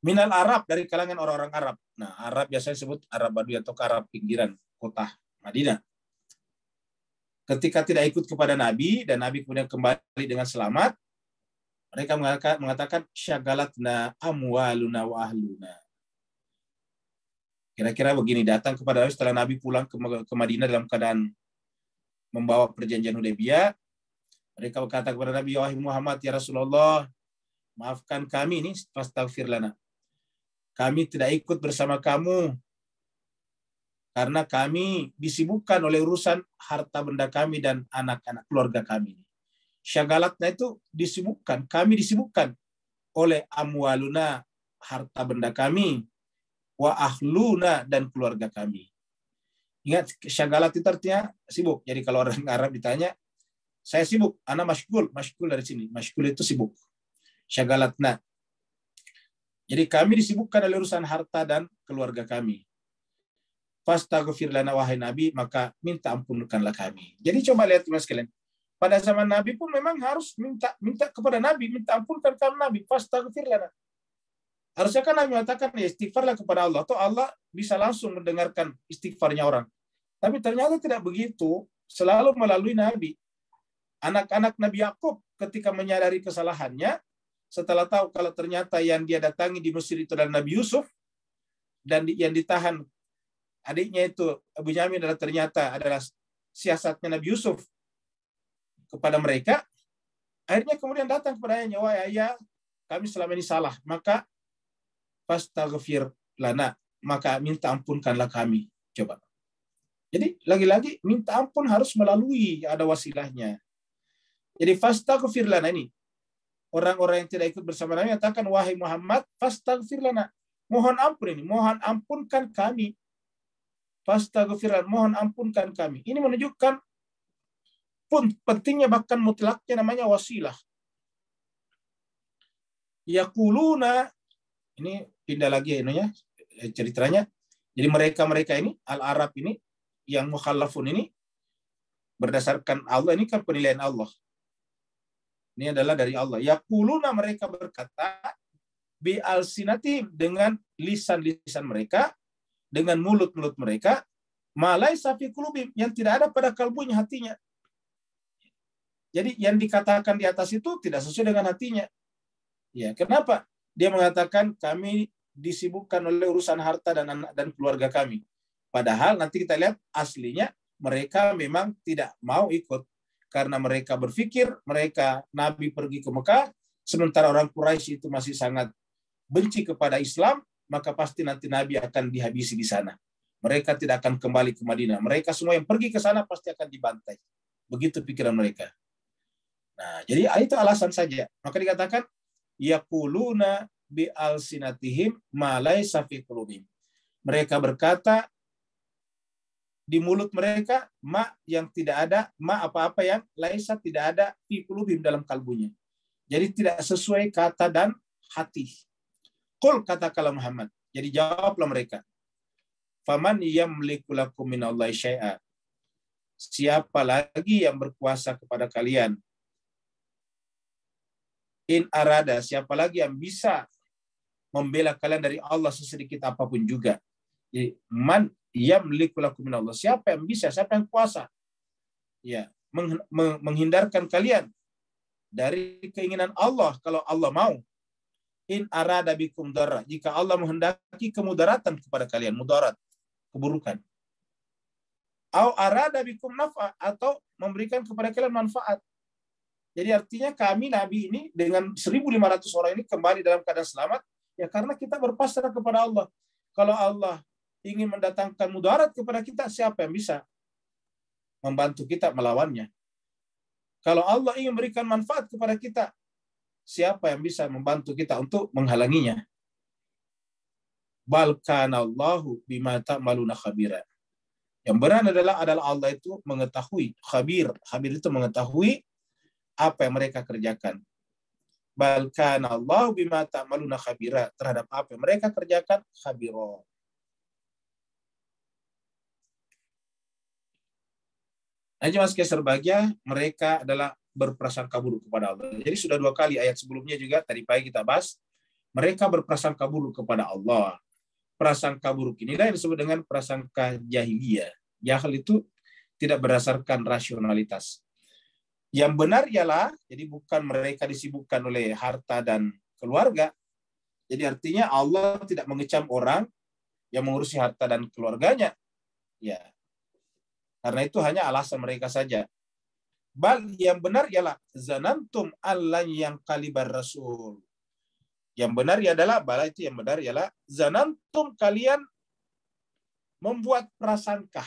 Minal Arab, dari kalangan orang-orang Arab. Nah, Arab biasanya disebut Arab Badui atau Arab pinggiran kota Madinah. Ketika tidak ikut kepada Nabi, dan Nabi kemudian kembali dengan selamat, mereka mengatakan, syagalatna amwaluna wa ahluna. Kira-kira begini, datang kepada Nabi setelah Nabi pulang ke Madinah dalam keadaan membawa perjanjian Hudaybiyah. Mereka berkata kepada Nabi, wahai Muhammad, ya Rasulullah, maafkan kami ini, fastaghfir lana. Kami tidak ikut bersama kamu karena kami disibukkan oleh urusan harta benda kami dan anak-anak keluarga kami. Syagalatna itu disibukkan, kami disibukkan oleh amwaluna, harta benda kami, wa ahluna, dan keluarga kami. Ingat, syagalat itu artinya sibuk. Jadi kalau orang Arab ditanya, saya sibuk, ana mashgul dari sini. Mashgul itu sibuk. Syagalatna. Jadi kami disibukkan oleh urusan harta dan keluarga kami. Fastaghfir lana, wahai Nabi, maka minta ampunkanlah kami. Jadi coba lihat Mas sekalian. Pada zaman Nabi pun memang harus minta kepada Nabi, minta ampunkan kami Nabi, fastaghfir lana. Harusnya kan Nabi mengatakan ya istighfarlah kepada Allah, atau Allah bisa langsung mendengarkan istighfarnya orang. Tapi ternyata tidak begitu, selalu melalui Nabi. Anak-anak Nabi Yakub ketika menyadari kesalahannya, setelah tahu kalau ternyata yang dia datangi di Mesir itu adalah Nabi Yusuf, dan yang ditahan adiknya itu Bunyamin adalah ternyata adalah siasatnya Nabi Yusuf kepada mereka, akhirnya kemudian datang kepadanya, wahai ayah, kami selama ini salah, maka fastaghfir lana, maka minta ampunkanlah kami. Coba. Jadi lagi-lagi minta ampun harus melalui ada wasilahnya. Jadi fastaghfir lana ini, orang-orang yang tidak ikut bersama Nabi katakan, wahai Muhammad, fastaghfir lana, mohon ampun ini, mohon ampunkan kami. Fastaghfir lana, mohon ampunkan kami. Ini menunjukkan pun pentingnya bahkan mutlaknya namanya wasilah. Yaquluna, ini pindah lagi ininya ceritanya. Jadi mereka ini al-Arab ini yang mukhallafun ini berdasarkan Allah, ini kan penilaian Allah. Ini adalah dari Allah. Yaquluna, mereka berkata bi alsinatim, dengan lisan-lisan mereka, dengan mulut-mulut mereka, ma laisa fi qulubihim, yang tidak ada pada kalbunya, hatinya. Jadi yang dikatakan di atas itu tidak sesuai dengan hatinya. Ya, kenapa? Dia mengatakan kami disibukkan oleh urusan harta dan anak dan keluarga kami. Padahal nanti kita lihat aslinya mereka memang tidak mau ikut. Karena mereka berpikir mereka Nabi pergi ke Mekah, sementara orang Quraisy itu masih sangat benci kepada Islam, maka pasti nanti Nabi akan dihabisi di sana. Mereka tidak akan kembali ke Madinah. Mereka semua yang pergi ke sana pasti akan dibantai. Begitu pikiran mereka. Nah, jadi itu alasan saja. Maka dikatakan yaquluna bi alsinatihim ma laisa fi qulubihim. Mereka berkata di mulut mereka ma yang tidak ada, ma apa-apa yang laisa tidak ada fi qulubihim dalam kalbunya. Jadi tidak sesuai kata dan hati. Qul, katakanlah Muhammad. Jadi jawablah mereka. Faman yamliku lakum minallahi syai'a. Siapa lagi yang berkuasa kepada kalian? In arada, siapa lagi yang bisa membela kalian dari Allah sesedikit apapun juga. Jadi, man yamliku lakum minallah, siapa yang bisa, siapa yang kuasa ya menghindarkan kalian dari keinginan Allah kalau Allah mau. In arada bikum darra, jika Allah menghendaki kemudaratan kepada kalian, mudarat, keburukan. Au arada bikum naf'a, atau memberikan kepada kalian manfaat. Jadi artinya kami Nabi ini dengan 1.500 orang ini kembali dalam keadaan selamat, ya karena kita berpasrah kepada Allah. Kalau Allah ingin mendatangkan mudarat kepada kita, siapa yang bisa membantu kita melawannya? Kalau Allah ingin memberikan manfaat kepada kita, siapa yang bisa membantu kita untuk menghalanginya? Bal kana Allahu bima ta'maluna khabira. Yang benar adalah Allah itu mengetahui, khabir itu mengetahui apa yang mereka kerjakan. Bal kana Allahu bima ta'maluna khabira, terhadap apa yang mereka kerjakan khabira. Mas Keser bahagia, mereka adalah berprasangka buruk kepada Allah. Jadi sudah 2 kali ayat sebelumnya juga tadi pagi kita bahas, mereka berprasangka buruk kepada Allah. Prasangka buruk inilah yang disebut dengan prasangka jahiliyah. Jahil itu tidak berdasarkan rasionalitas. Yang benar ialah, jadi bukan mereka disibukkan oleh harta dan keluarga. Jadi artinya Allah tidak mengecam orang yang mengurusi harta dan keluarganya. Ya, karena itu hanya alasan mereka saja. Bal, yang benar ialah zanantum allan yang kalibar rasul. Yang benar adalah, bala itu yang benar ialah zanantum, kalian membuat prasangka.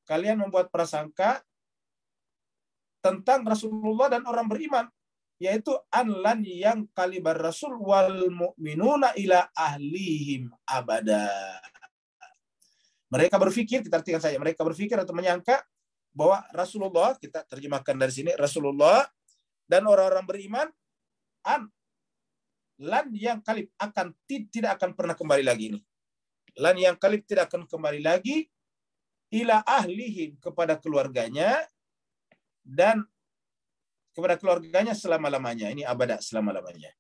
Kalian membuat prasangka tentang Rasulullah dan orang beriman, yaitu anlan yang kalibar rasul wal mu'minuna ila ahlihim abada. Mereka berpikir, kita artikan saja, mereka berpikir atau menyangka bahwa Rasulullah, kita terjemahkan dari sini, Rasulullah dan orang-orang beriman lan yang kalib akan tidak akan pernah kembali lagi ini. Lan yang kalib tidak akan kembali lagi ila ahlihim, kepada keluarganya, dan kepada keluarganya selama-lamanya. Ini abada selama-lamanya.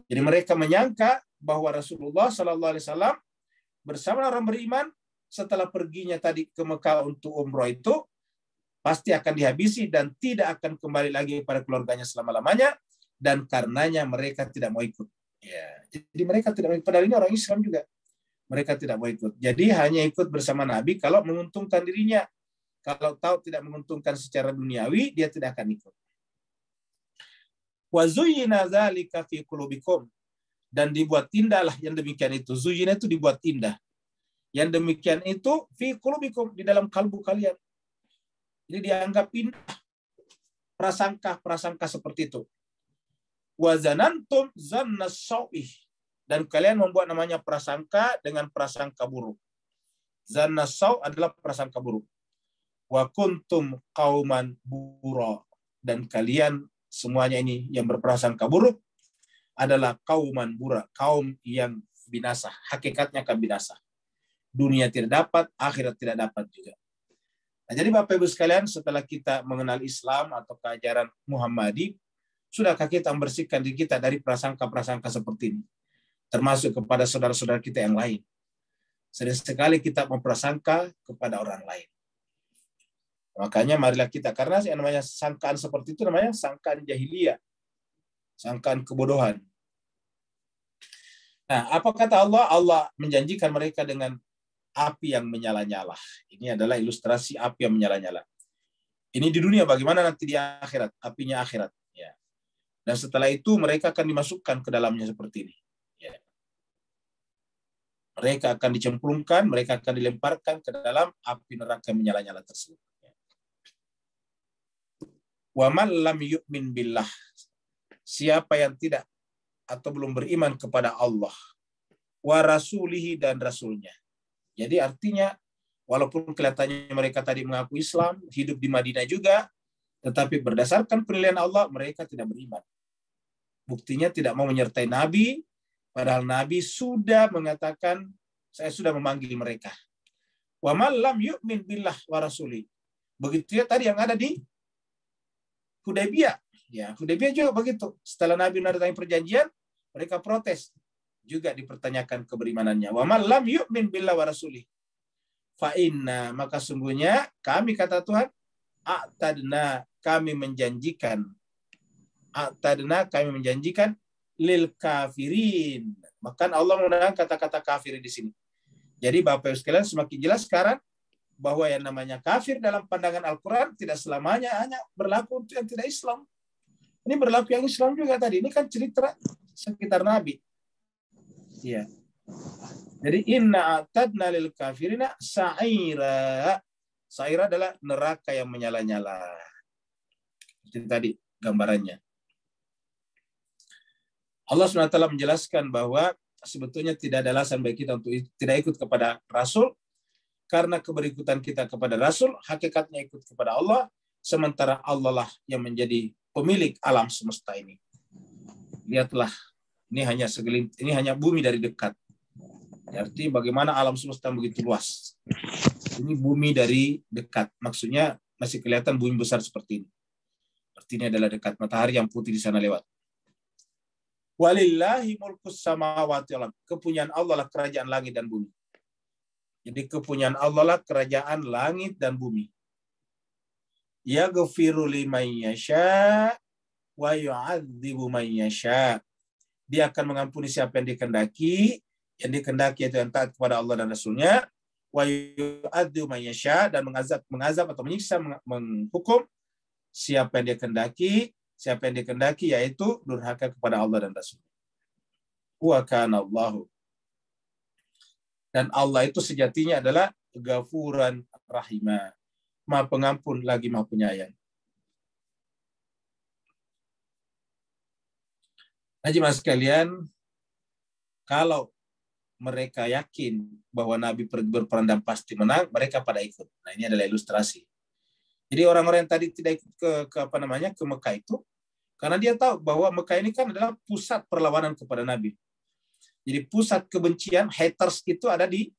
Jadi mereka menyangka bahwa Rasulullah SAW bersama orang beriman setelah perginya tadi ke Mekah untuk umroh itu pasti akan dihabisi dan tidak akan kembali lagi pada keluarganya selama-lamanya, dan karenanya mereka tidak mau ikut. Ya, jadi mereka tidak mau ikut. Padahal ini orang Islam juga. Mereka tidak mau ikut. Jadi hanya ikut bersama Nabi kalau menguntungkan dirinya. Kalau tahu tidak menguntungkan secara duniawi, dia tidak akan ikut. Wa zuyyina dzalika fi qulubikum, dan dibuat indahlah yang demikian itu. Zuyyina itu dibuat indah. Yang demikian itu fi qulubikum, di dalam kalbu kalian. Jadi dianggap indah prasangka seperti itu. Wa zanantum zanna sau'ih, dan kalian membuat namanya prasangka dengan prasangka buruk. Zanna sau' adalah prasangka buruk. Wa kuntum qauman bura, dan kalian semuanya ini yang berprasangka buruk adalah kauman bura, kaum yang binasa. Hakikatnya akan binasa. Dunia tidak dapat, akhirat tidak dapat juga. Nah, jadi Bapak Ibu sekalian, setelah kita mengenal Islam atau keajaran Muhammadi, sudahkah kita membersihkan diri kita dari prasangka-prasangka seperti ini? Termasuk kepada saudara-saudara kita yang lain. Sering sekali kita memprasangka kepada orang lain. Makanya marilah kita, karena yang namanya sangkaan seperti itu namanya sangkaan jahiliyah. Sangkaan kebodohan. Nah, apa kata Allah? Allah menjanjikan mereka dengan api yang menyala-nyala. Ini adalah ilustrasi api yang menyala-nyala. Ini di dunia, bagaimana nanti di akhirat? Apinya akhirat. Ya. Dan setelah itu mereka akan dimasukkan ke dalamnya seperti ini. Ya. Mereka akan dicemplungkan, mereka akan dilemparkan ke dalam api neraka yang menyala-nyala tersebut. Ya. Wa man lam yu'min billah. Siapa yang tidak atau belum beriman kepada Allah, wa rasulihi, dan rasulnya. Jadi artinya, walaupun kelihatannya mereka tadi mengaku Islam, hidup di Madinah juga, tetapi berdasarkan penilaian Allah, mereka tidak beriman. Buktinya tidak mau menyertai Nabi, padahal Nabi sudah mengatakan, saya sudah memanggil mereka. Wa man lam yu'min billah wa rasuli. Begitu ya tadi yang ada di Hudaybiyah. Ya, Hudaybiyah juga begitu. Setelah Nabi menandatangani perjanjian, mereka protes. Juga dipertanyakan keberimanannya. Wa man lam yu'min billah wa rasulih. Fa inna, maka sungguhnya kami, kata Tuhan, a'tadna, kami menjanjikan lil kafirin. Bahkan Allah menggunakan kata-kata kafir di sini. Jadi Bapak Ibu sekalian, semakin jelas sekarang bahwa yang namanya kafir dalam pandangan Al-Quran tidak selamanya hanya berlaku untuk yang tidak Islam. Ini berlaku yang Islam juga tadi. Ini kan cerita sekitar Nabi. Ya. Jadi inna a'tadna lil kafirina sa'ira. Sa'ira adalah neraka yang menyala-nyala. Itu tadi gambarannya. Allah SWT menjelaskan bahwa sebetulnya tidak ada alasan bagi kita untuk tidak ikut kepada Rasul, karena keberikutan kita kepada Rasul hakikatnya ikut kepada Allah, sementara Allah lah yang menjadi pemilik alam semesta ini. Lihatlah, ini hanya bumi dari dekat. Artinya bagaimana alam semesta begitu luas. Ini bumi dari dekat. Maksudnya masih kelihatan bumi besar seperti ini. Artinya adalah dekat. Matahari yang putih di sana lewat. Walillahi mulkus samawati wal ardh. Kepunyaan Allah lah kerajaan langit dan bumi. Jadi kepunyaan Allah lah kerajaan langit dan bumi. Yaghfiru liman yasha wa yu'adzibu man yasha. Dia akan mengampuni siapa yang dikehendaki itu yang taat kepada Allah dan Rasulnya, wa yu'adzibu man yasha, dan mengazab atau menyiksa, menghukum siapa yang dia kehendaki yaitu durhaka kepada Allah dan Rasul. Wa kana Allahu, dan Allah itu sejatinya adalah Ghafuran Rahimah, Maha Pengampun lagi Maha Penyayang. Nah, jemaah sekalian, kalau mereka yakin bahwa Nabi berperang dan pasti menang, mereka pada ikut. Nah, ini adalah ilustrasi. Jadi orang-orang yang tadi tidak ikut ke Mekah itu, karena dia tahu bahwa Mekah ini kan adalah pusat perlawanan kepada Nabi. Jadi pusat kebencian, haters itu ada di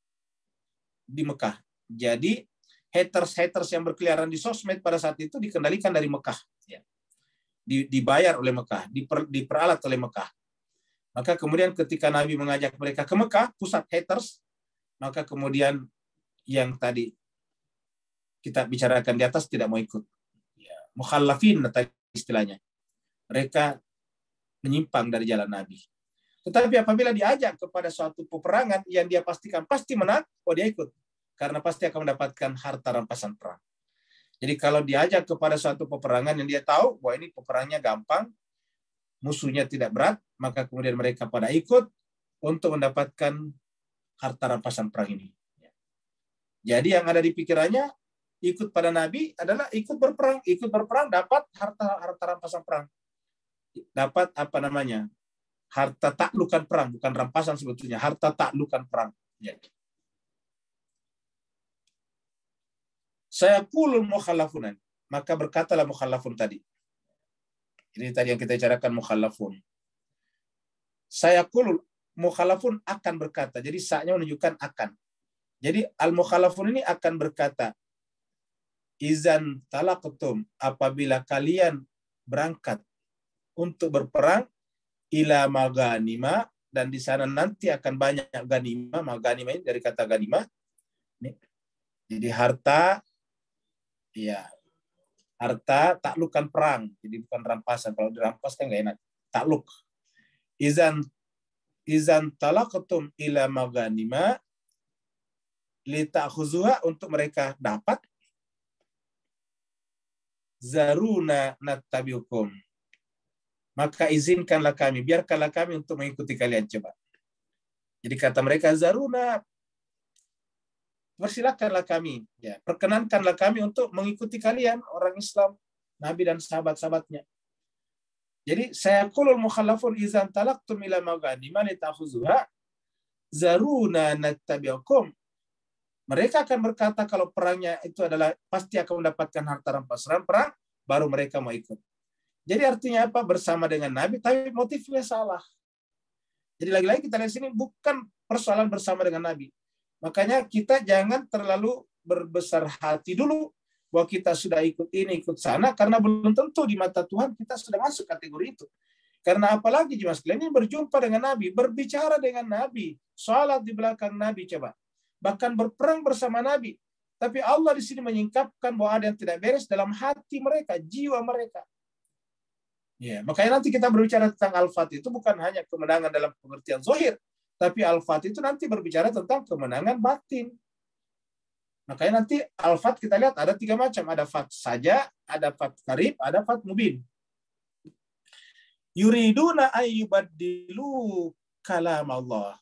Mekah. Jadi haters yang berkeliaran di sosmed pada saat itu dikendalikan dari Mekah. Ya. dibayar oleh Mekah, diperalat oleh Mekah. Maka kemudian ketika Nabi mengajak mereka ke Mekah, pusat haters, maka kemudian yang tadi kita bicarakan di atas tidak mau ikut. Ya, mukhallafin tadi istilahnya. Mereka menyimpang dari jalan Nabi. Tetapi apabila diajak kepada suatu peperangan yang dia pastikan pasti menang, dia ikut. Karena pasti akan mendapatkan harta rampasan perang. Jadi kalau diajak kepada suatu peperangan yang dia tahu bahwa ini peperangnya gampang, musuhnya tidak berat, maka kemudian mereka pada ikut untuk mendapatkan harta rampasan perang ini. Jadi yang ada di pikirannya, ikut pada Nabi adalah ikut berperang dapat harta rampasan perang. Dapat harta taklukan perang, bukan rampasan sebetulnya, harta taklukan perang. Ya. Saya kulul mukhallafunan, maka berkatalah mukhallafun tadi. Ini tadi yang kita bicarakan mukhallafun. Saya kulul mukhallafun akan berkata. Jadi sa-nya menunjukkan akan. Jadi al-mukhallafun ini akan berkata, izan talaqtum, apabila kalian berangkat untuk berperang ila maganima, dan di sana nanti akan banyak ganimah. Maganimah ini dari kata ganimah. Jadi harta, ya, harta taklukan perang. Jadi bukan rampasan. Kalau dirampas kan nggak enak. Takluk. Izan talaqtum ila maganima litakhuzuha, untuk mereka dapat. Zaruna nattabiukum, maka izinkanlah kami, biarkanlah kami untuk mengikuti kalian. Coba. Jadi kata mereka, zaruna, persilakanlah kami, ya, perkenankanlah kami untuk mengikuti kalian, orang Islam, Nabi dan sahabat-sahabatnya. Jadi saya qulul mukhallafun izan talaqtum ila maghanima litakhuzuha zaruna nattabi'ukum. Mereka akan berkata kalau perangnya itu adalah pasti akan mendapatkan harta rampasan perang, baru mereka mau ikut. Jadi artinya apa? Bersama dengan Nabi, tapi motifnya salah. Jadi lagi-lagi kita lihat sini bukan persoalan bersama dengan Nabi. Makanya kita jangan terlalu berbesar hati dulu bahwa kita sudah ikut ini, ikut sana, karena belum tentu di mata Tuhan kita sudah masuk kategori itu. Karena apalagi jemaah sekalian ini berjumpa dengan Nabi, berbicara dengan Nabi, sholat di belakang Nabi, coba. Bahkan berperang bersama Nabi. Tapi Allah di sini menyingkapkan bahwa ada yang tidak beres dalam hati mereka, jiwa mereka. Ya, makanya nanti kita berbicara tentang Al-Fat itu bukan hanya kemenangan dalam pengertian zahir, tapi Al-Fat itu nanti berbicara tentang kemenangan batin. Makanya nanti Al-Fat kita lihat ada 3 macam. Ada Fat saja, ada Fat karib, ada Fat mubin. Yuriduna ayyubaddilu kalam Allah.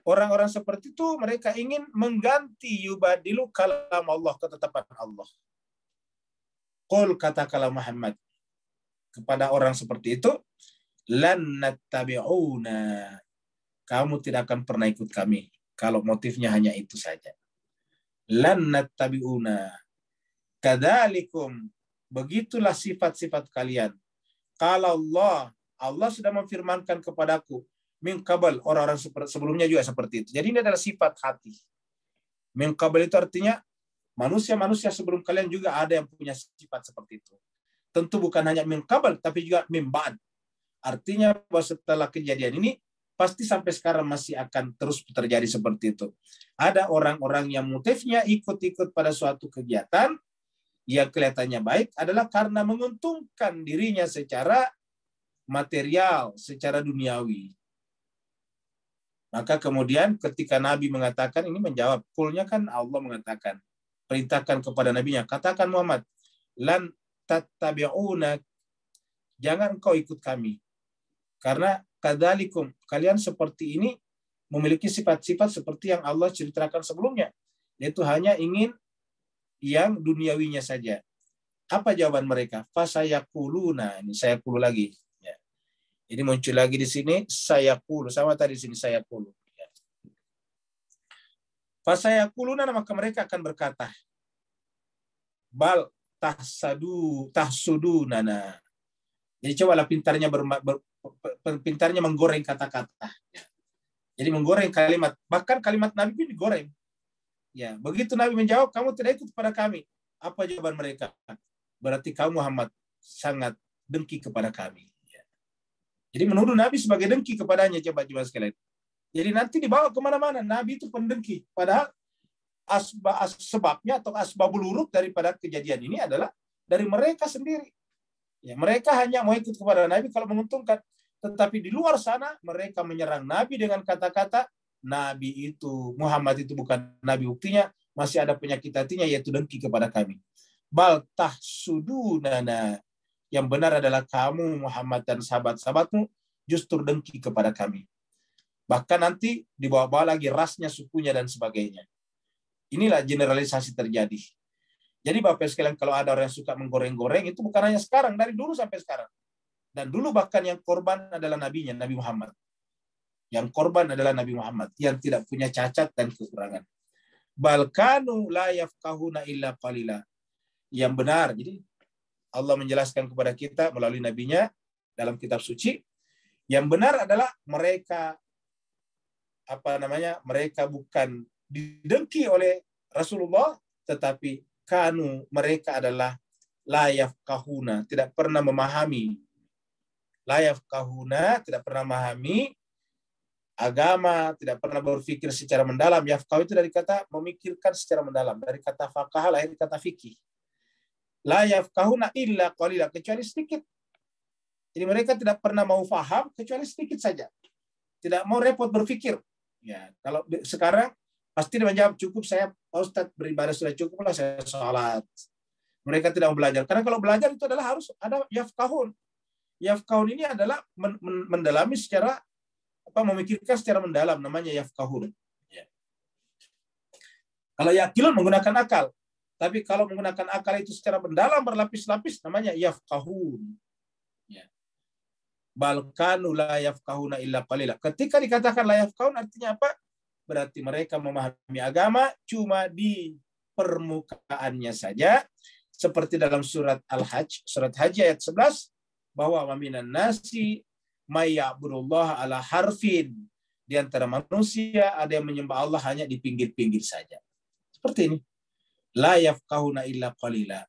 Orang-orang seperti itu mereka ingin mengganti yubadilu kalam Allah, ketetapan Allah. Qul, katakanlah Muhammad kepada orang seperti itu, lan nattabi'una, kamu tidak akan pernah ikut kami kalau motifnya hanya itu saja. Lan nattabi'una kadzalikum, begitulah sifat-sifat kalian. Kalau Allah sudah memfirmankan kepadaku, min qabl, orang-orang sebelumnya juga seperti itu. Jadi ini adalah sifat hati. Min qabl itu artinya manusia-manusia sebelum kalian juga ada yang punya sifat seperti itu. Tentu bukan hanya min qabl, tapi juga min ba'd. Artinya bahwa setelah kejadian ini pasti sampai sekarang masih akan terus terjadi seperti itu. Ada orang-orang yang motifnya ikut-ikut pada suatu kegiatan yang kelihatannya baik adalah karena menguntungkan dirinya secara material, secara duniawi. Maka kemudian ketika Nabi mengatakan, ini menjawab, kulnya kan Allah mengatakan, perintahkan kepada Nabinya, katakan Muhammad, lan tattabi'una, jangan kau ikut kami. Karena kadzalikum, kalian seperti ini memiliki sifat-sifat seperti yang Allah ceritakan sebelumnya, yaitu hanya ingin yang duniawinya saja. Apa jawaban mereka? Fasayaquluna, ini saya qulu lagi. Ini muncul lagi di sini, saya qulu, sama tadi di sini saya qulu. Fasayaquluna, maka mereka akan berkata, bal tahsudunana. Jadi cobalah pintarnya menggoreng kata-kata. Jadi menggoreng kalimat, bahkan kalimat Nabi pun digoreng. Ya, begitu Nabi menjawab, kamu tidak ikut kepada kami. Apa jawaban mereka? Berarti kamu Muhammad sangat dengki kepada kami. Jadi menuduh Nabi sebagai dengki kepadanya, coba sekalian. Jadi nanti dibawa kemana-mana, Nabi itu pendengki. Padahal sebabnya atau asbabul wurud daripada kejadian ini adalah dari mereka sendiri. Ya, mereka hanya mau ikut kepada Nabi kalau menguntungkan. Tetapi di luar sana mereka menyerang Nabi dengan kata-kata Nabi itu, Muhammad itu bukan Nabi. Buktinya masih ada penyakit hatinya, yaitu dengki kepada kami. Bal tahsudunana. Yang benar adalah kamu Muhammad dan sahabat-sahabatmu justru dengki kepada kami. Bahkan nanti dibawa-bawa lagi rasnya, sukunya, dan sebagainya. Inilah generalisasi terjadi. Jadi Bapak sekalian, kalau ada orang yang suka menggoreng-goreng, itu bukan hanya sekarang, dari dulu sampai sekarang. Dan dulu bahkan yang korban adalah nabinya, Nabi Muhammad. Yang korban adalah Nabi Muhammad, yang tidak punya cacat dan kekurangan. Balkanu la yafqahuna illa qalila. Yang benar, jadi Allah menjelaskan kepada kita melalui nabinya dalam kitab suci, yang benar adalah mereka mereka bukan didengki oleh Rasulullah, tetapi mereka adalah la yafqahuna, tidak pernah memahami. La yafqahuna, tidak pernah memahami agama, tidak pernah berpikir secara mendalam. Yafqahu itu dari kata memikirkan secara mendalam, dari kata faqaha lahir kata fikih. La yafqahuna illa qalila, kecuali sedikit. Jadi mereka tidak pernah mau faham kecuali sedikit saja. Tidak mau repot berpikir. Ya, kalau sekarang pasti dia menjawab, cukup saya Ustaz beribadah sudah cukup lah, saya sholat. Mereka tidak mau belajar. Karena kalau belajar itu adalah harus ada yafqahun. Yafqahun ini adalah mendalami secara memikirkan secara mendalam, namanya yafqahun. Ya. Kalau yakilun menggunakan akal. Tapi kalau menggunakan akal itu secara mendalam berlapis-lapis, namanya yafqahun. Ya. Balkanu la yafqahuna illa qalila. Ketika dikatakan la yafqahun artinya apa? Berarti mereka memahami agama cuma di permukaannya saja. Seperti dalam surat Al-Hajj, surat Haji ayat 11, bahwa waminan nasi mayya'budullah ala harfin. Di antara manusia ada yang menyembah Allah hanya di pinggir-pinggir saja. Seperti ini. La yafqahuna illa qalila.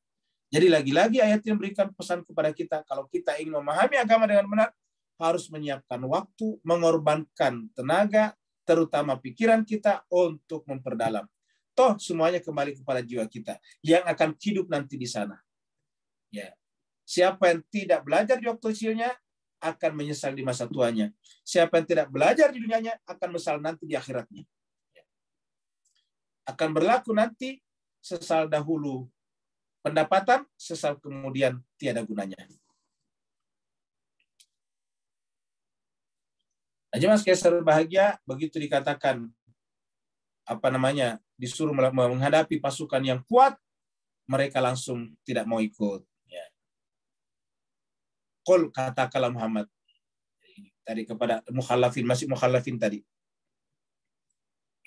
Jadi lagi-lagi ayat yang memberikan pesan kepada kita, kalau kita ingin memahami agama dengan benar, harus menyiapkan waktu, mengorbankan tenaga, terutama pikiran kita untuk memperdalam. Toh semuanya kembali kepada jiwa kita yang akan hidup nanti di sana. Ya. Siapa yang tidak belajar di waktu kecilnya akan menyesal di masa tuanya. Siapa yang tidak belajar di dunianya akan menyesal nanti di akhiratnya. Ya. Akan berlaku nanti sesal dahulu pendapatan, sesal kemudian tiada gunanya. Jemaah sekalian berbahagia, begitu dikatakan disuruh menghadapi pasukan yang kuat, mereka langsung tidak mau ikut. Ya. Qul, katakanlah Muhammad tadi kepada mukhallafin, masih mukhallafin tadi.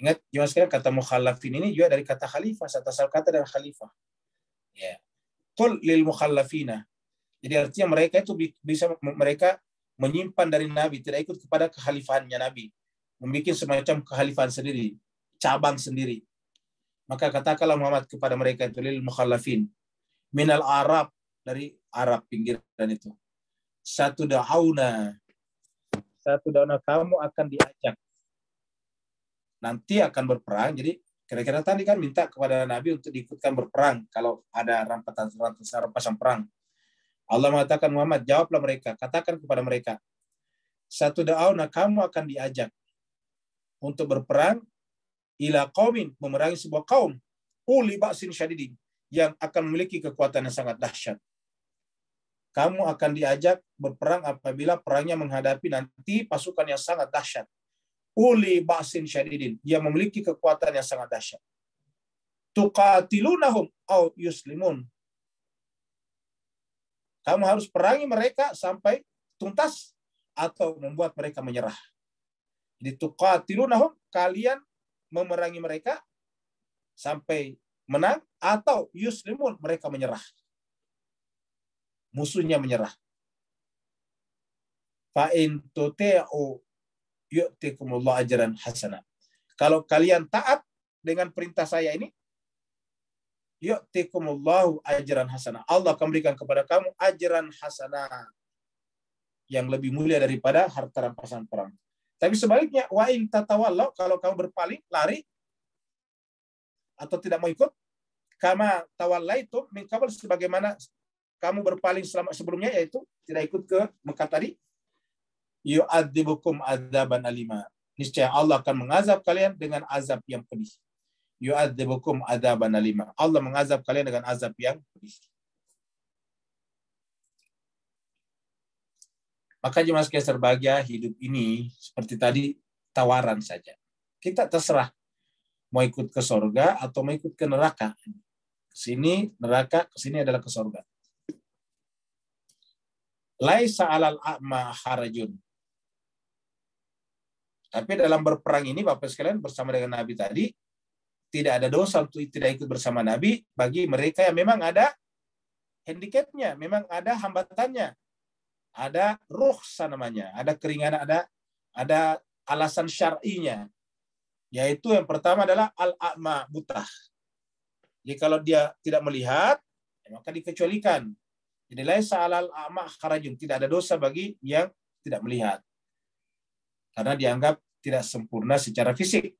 Ingat jemaah sekalian, kata mukhallafin ini juga dari kata khalifah, asal kata dari khalifah. Ya. Qul lil mukhallafina. Jadi artinya mereka itu bisa mereka menyimpan dari Nabi, tidak ikut kepada kekhalifahannya Nabi, membuat semacam kekhalifahan sendiri, cabang sendiri. Maka katakanlah Muhammad kepada mereka itu lil mukhallafin minal Arab, dari Arab pinggiran itu. Satu da'auna, kamu akan diajak. Nanti akan berperang. Jadi kira-kira tadi kan minta kepada Nabi untuk diikutkan berperang kalau ada rampasan perang. Allah mengatakan, Muhammad, jawablah mereka, katakan kepada mereka, satu da'auna, kamu akan diajak untuk berperang ila qaumin, memerangi sebuah kaum uli ba'sin syadidin, yang akan memiliki kekuatan yang sangat dahsyat. Kamu akan diajak berperang apabila perangnya menghadapi nanti pasukan yang sangat dahsyat. Uli ba'sin syadidin, yang memiliki kekuatan yang sangat dahsyat. Tuqatilunahum au yuslimun. Kamu harus perangi mereka sampai tuntas atau membuat mereka menyerah. Jadi tuqatilunahum, kalian memerangi mereka sampai menang, atau yuslimun, mereka menyerah. Musuhnya menyerah. Fa in tuti'u yu'tikumullahu ajran hasanah. Kalau kalian taat dengan perintah saya ini, yu'tikumullahu ajran hasanah. Allah akan berikan kepada kamu ajran hasanah yang lebih mulia daripada harta rampasan perang. Tapi sebaliknya, wa in tatawallau, kalau kamu berpaling, lari atau tidak mau ikut, kama tawallaitum min qabl, sebagaimana kamu berpaling sebelumnya, yaitu tidak ikut ke Mekah tadi, yu'adzibukum adzaban alima. Niscaya Allah akan mengazab kalian dengan azab yang pedih. Yu'adzibukum adzaban alima. Allah mengazab kalian dengan azab yang pedih. Maka jemaah sekalian berbahagia, hidup ini seperti tadi tawaran saja. Kita terserah mau ikut ke surga atau mau ikut ke neraka. Kesini neraka, kesini adalah ke surga. Laisa 'alal a'ma harajun. Tapi dalam berperang ini Bapak sekalian bersama dengan Nabi tadi, tidak ada dosa untuk tidak ikut bersama Nabi bagi mereka yang memang ada handicapnya, memang ada hambatannya. Ada rukhsah namanya, ada keringanan, ada alasan syar'inya. Yaitu yang pertama adalah al-a'ma, buta. Jadi kalau dia tidak melihat, maka dikecualikan. Jadi laisa 'alal a'ma harajun, tidak ada dosa bagi yang tidak melihat. Karena dianggap tidak sempurna secara fisik.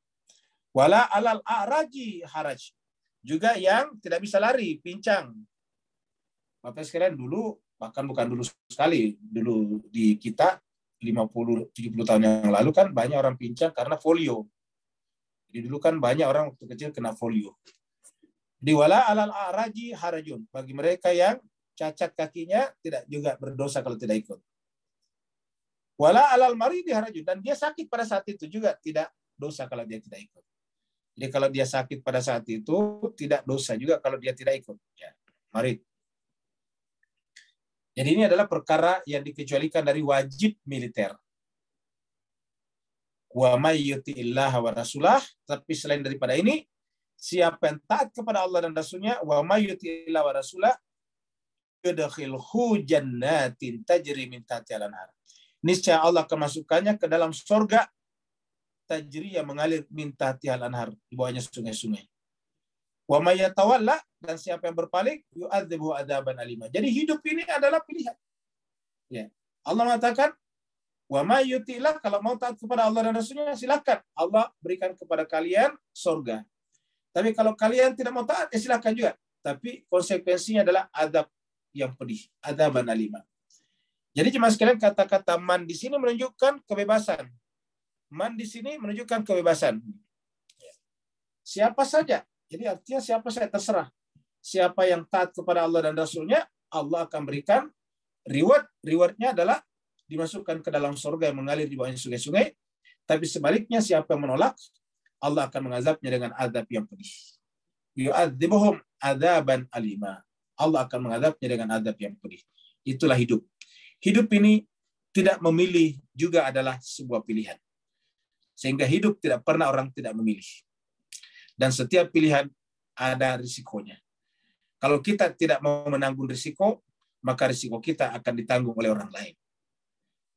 Wala 'alal a'raji haraj. Juga yang tidak bisa lari, pincang. Bapak sekalian dulu, bahkan bukan dulu sekali, dulu di kita 50-70 tahun yang lalu kan banyak orang pincang karena polio. Jadi dulu kan banyak orang waktu kecil kena polio. Di wala 'alal a'raji harajun, bagi mereka yang cacat kakinya tidak juga berdosa kalau tidak ikut. Wala 'alal maridi harajun, dan dia sakit pada saat itu juga tidak dosa kalau dia tidak ikut. Jadi kalau dia sakit pada saat itu tidak dosa juga kalau dia tidak ikut. Ya, marid. Jadi ini adalah perkara yang dikecualikan dari wajib militer. Wa may yuti'illah wa rasulah, tapi selain daripada ini, siapa yang taat kepada Allah dan Rasulnya, wa may yuti'illah wa rasulah, yudkhilhu jannatin tajri min tahtiha al-anhar. Niscaya Allah akan masukkannya ke dalam surga tajri yang mengalir min tahtiha al-anhar, di bawahnya sungai-sungai. Wa may yatawalla, dan siapa yang berpaling, yu'adzibuhu adzaban alima. Jadi hidup ini adalah pilihan. Ya. Allah mengatakan, wa may yuti'illah, kalau mau taat kepada Allah dan Rasulnya, silakan. Allah berikan kepada kalian surga. Tapi kalau kalian tidak mau taat, ya silakan juga. Tapi konsekuensinya adalah azab yang pedih, adzaban alima. Jadi jemaah sekalian, kata-kata man di sini menunjukkan kebebasan. Man di sini menunjukkan kebebasan. Siapa saja. Jadi artinya siapa saja, terserah. Siapa yang taat kepada Allah dan Rasulnya, Allah akan berikan reward. Rewardnya adalah dimasukkan ke dalam surga yang mengalir di bawahnya sungai-sungai. Tapi sebaliknya, siapa yang menolak, Allah akan mengazabnya dengan azab yang pedih. Yu'adzibuhum adzaban alima. Allah akan mengazabnya dengan azab yang pedih. Itulah hidup. Hidup ini tidak memilih juga adalah sebuah pilihan. Sehingga hidup tidak pernah orang tidak memilih. Dan setiap pilihan ada risikonya. Kalau kita tidak mau menanggung risiko, maka risiko kita akan ditanggung oleh orang lain.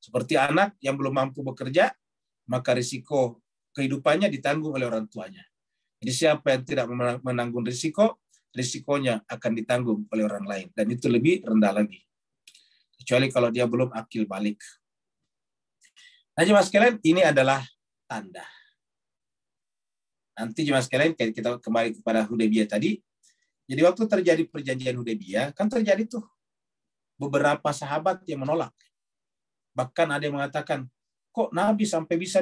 Seperti anak yang belum mampu bekerja, maka risiko kehidupannya ditanggung oleh orang tuanya. Jadi siapa yang tidak menanggung risiko, risikonya akan ditanggung oleh orang lain. Dan itu lebih rendah lagi. Kecuali kalau dia belum akil balik. Nah, jemaah sekalian, ini adalah tanda. Nanti jemaah sekalian, kita kembali kepada Hudaybiyah tadi. Jadi waktu terjadi perjanjian Hudaybiyah, kan terjadi tuh beberapa sahabat yang menolak. Bahkan ada yang mengatakan, kok Nabi sampai bisa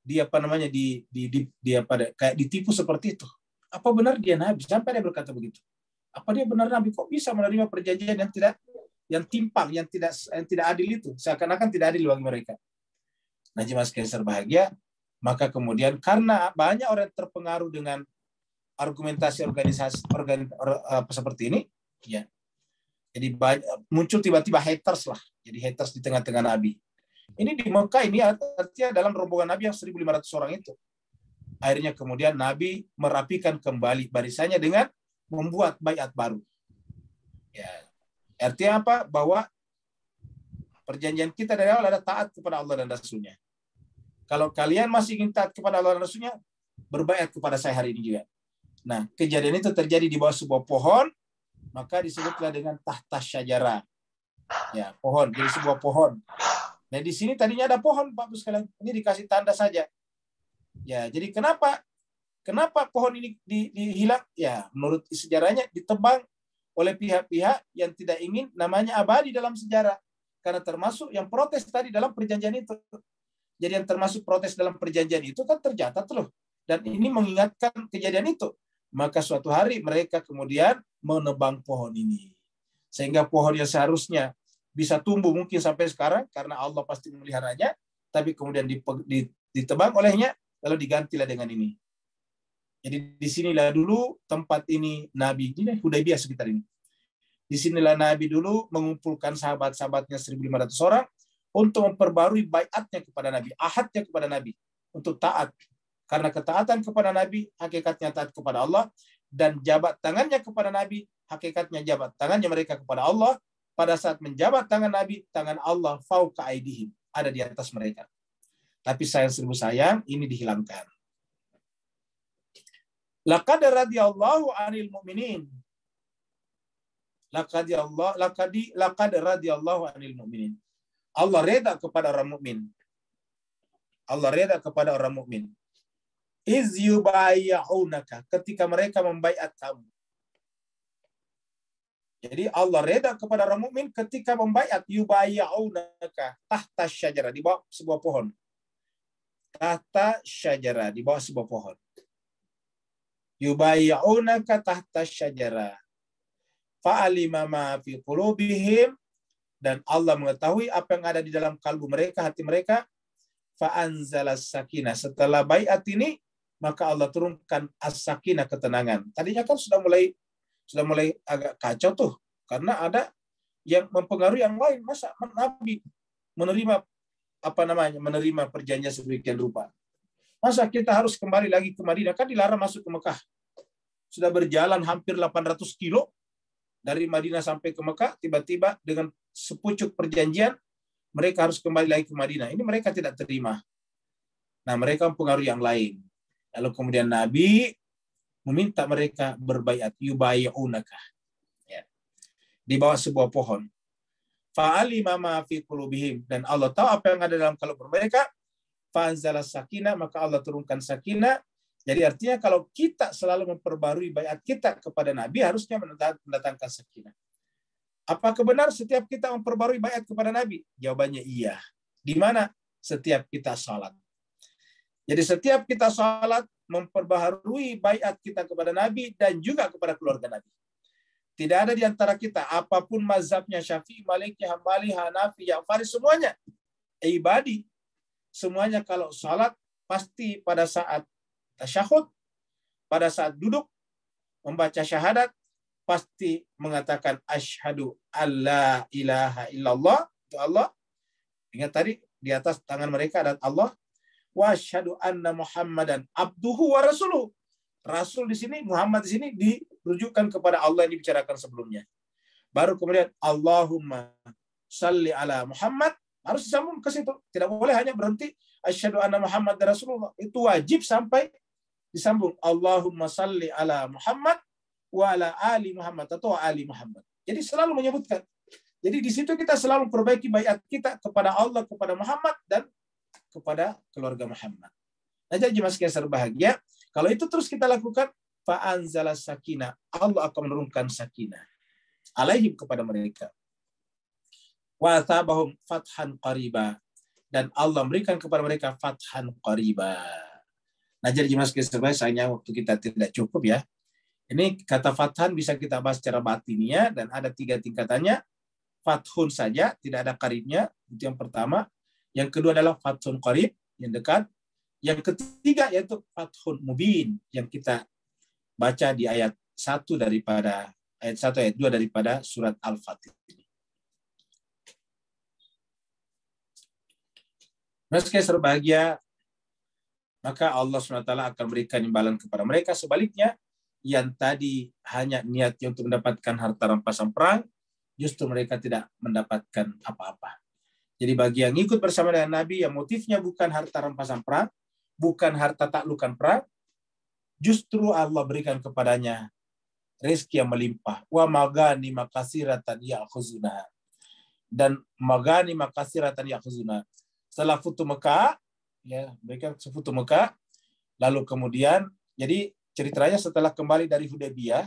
kayak ditipu seperti itu? Apa benar dia Nabi? Sampai dia berkata begitu. Apa dia benar Nabi? Kok bisa menerima perjanjian yang timpang, yang tidak adil itu? Seakan-akan tidak adil bagi mereka. Nah, jemaah sekalian berbahagia, maka kemudian karena banyak orang terpengaruh dengan argumentasi seperti ini, ya. Jadi muncul tiba-tiba haters lah. Jadi haters di tengah-tengah Nabi. Ini di Mekah ini artinya dalam rombongan Nabi yang 1.500 orang itu. Akhirnya kemudian Nabi merapikan kembali barisannya dengan membuat baiat baru. Ya. Artinya apa? Bahwa perjanjian kita dari awal ada taat kepada Allah dan Rasulnya. Kalau kalian masih ingin taat kepada Allah dan Rasulnya, berbaiat kepada saya hari ini juga. Nah, kejadian itu terjadi di bawah sebuah pohon, maka disebutlah dengan tahta syajara. Ya, pohon, jadi sebuah pohon. Nah, di sini tadinya ada pohon, Pak Bus sekalian. Ini dikasih tanda saja. Ya, jadi kenapa pohon ini dihilang? Ya, menurut sejarahnya ditebang oleh pihak-pihak yang tidak ingin namanya abadi dalam sejarah. Karena termasuk yang protes tadi dalam perjanjian itu. Jadi yang termasuk protes dalam perjanjian itu kan tercatat loh. Dan ini mengingatkan kejadian itu. Maka suatu hari mereka kemudian menebang pohon ini. Sehingga pohon yang seharusnya bisa tumbuh mungkin sampai sekarang karena Allah pasti memeliharanya, tapi kemudian ditebang olehnya, lalu digantilah dengan ini. Jadi disinilah dulu tempat ini Nabi, ini Hudaybiyah sekitar ini. Disinilah Nabi dulu mengumpulkan sahabat-sahabatnya 1.500 orang untuk memperbarui baiatnya kepada Nabi, ahadnya kepada Nabi, untuk taat. Karena ketaatan kepada Nabi, hakikatnya taat kepada Allah, dan jabat tangannya kepada Nabi, hakikatnya jabat tangannya mereka kepada Allah. Pada saat menjabat tangan Nabi, tangan Allah fauqa aidihim, ada di atas mereka. Tapi sayang seribu sayang, ini dihilangkan. Laqad radiyallahu 'anil mu'minin. Laqad radiyallahu 'anil mu'minin. Allah reda kepada orang mukmin. Allah reda kepada orang mukmin. Iz yubayya'unaka, ketika mereka membaiat kamu. Jadi Allah reda kepada orang mukmin ketika membaiat, yubayya'unaka tahta syajara, di bawah sebuah pohon. Tahta syajara, di bawah sebuah pohon. Yubayya'unaka tahta syajara. Fa'alima ma fi qulubihim, dan Allah mengetahui apa yang ada di dalam kalbu mereka, hati mereka. Fa'anzalas sakinah, setelah baiat ini maka Allah turunkan as-sakinah, ketenangan. Tadinya kan sudah mulai agak kacau tuh, karena ada yang mempengaruhi yang lain. Masa Nabi menerima menerima perjanjian sedemikian rupa? Masa kita harus kembali lagi ke Madinah? Kan dilarang masuk ke Mekah. Sudah berjalan hampir 800 kilo dari Madinah sampai ke Mekah, tiba-tiba dengan sepucuk perjanjian mereka harus kembali lagi ke Madinah. Ini mereka tidak terima. Nah, mereka mempengaruhi yang lain. Lalu kemudian Nabi meminta mereka berbaiat, yubayya'unaka, ya, di bawah sebuah pohon. Fa'alima ma fi qulubihim, dan Allah tahu apa yang ada dalam kalbu mereka. Fa'anzalas sakinah, maka Allah turunkan sakinah. Jadi artinya kalau kita selalu memperbarui baiat kita kepada Nabi, harusnya mendatangkan sakinah. Apakah benar setiap kita memperbarui baiat kepada Nabi? Jawabannya iya. Di mana? Setiap kita salat. Jadi setiap kita salat memperbaharui baiat kita kepada Nabi dan juga kepada keluarga Nabi. Tidak ada di antara kita, apapun mazhabnya, Syafi'i, Maliki, Hambali, Hanafi, Ja'fari, semuanya ibadi. Semuanya kalau salat pasti pada saat tasyahud, pada saat duduk membaca syahadat, pasti mengatakan asyhadu alla ilaha illallah, itu Allah. Ingat tadi di atas tangan mereka ada Allah. Wa asyhadu anna Muhammadan abduhu wa rasuluh. Rasul di sini, Muhammad di sini dirujukkan kepada Allah yang dibicarakan sebelumnya. Baru kemudian Allahumma salli ala Muhammad, harus disambung ke situ. Tidak boleh hanya berhenti asyhadu anna Muhammad Rasulullah. Itu wajib sampai disambung Allahumma salli ala Muhammad wa ala ali Muhammad atau ali Muhammad. Jadi selalu menyebutkan. Jadi di situ kita selalu perbaiki baiat kita kepada Allah, kepada Muhammad, dan kepada keluarga Muhammad. Nah, jadi jemaah sekalian berbahagia, kalau itu terus kita lakukan, fa'anzalas sakinah, Allah akan menurunkan sakinah alaihim, kepada mereka. Wa athabahum fathan qariba, dan Allah memberikan kepada mereka fathan qariba. Nah, jadi jemaah sekalian berbahagia, sayangnya waktu kita tidak cukup ya. Ini kata fathan bisa kita bahas secara batiniah, dan ada 3 tingkatannya. Fathun saja, tidak ada qaribnya, itu yang pertama. Yang kedua adalah fathun qarib, yang dekat. Yang ketiga yaitu fathun mubin, yang kita baca di ayat 1 daripada ayat 1 ayat 2 daripada surat Al-Fatih. Meski berbahagia, maka Allah SWT akan berikan imbalan kepada mereka. Sebaliknya, yang tadi hanya niatnya untuk mendapatkan harta rampasan perang, justru mereka tidak mendapatkan apa-apa. Jadi bagi yang ikut bersama dengan Nabi, yang motifnya bukan harta rampasan perang, bukan harta taklukan perang, justru Allah berikan kepadanya rezeki yang melimpah. Wa magani makasiratan ya'khuzuna. Dan magani makasiratan ya'khuzuna. Setelah Futuh Mekah, ya, mereka Futuh Mekah, lalu kemudian, jadi ceritanya setelah kembali dari Hudaybiyah,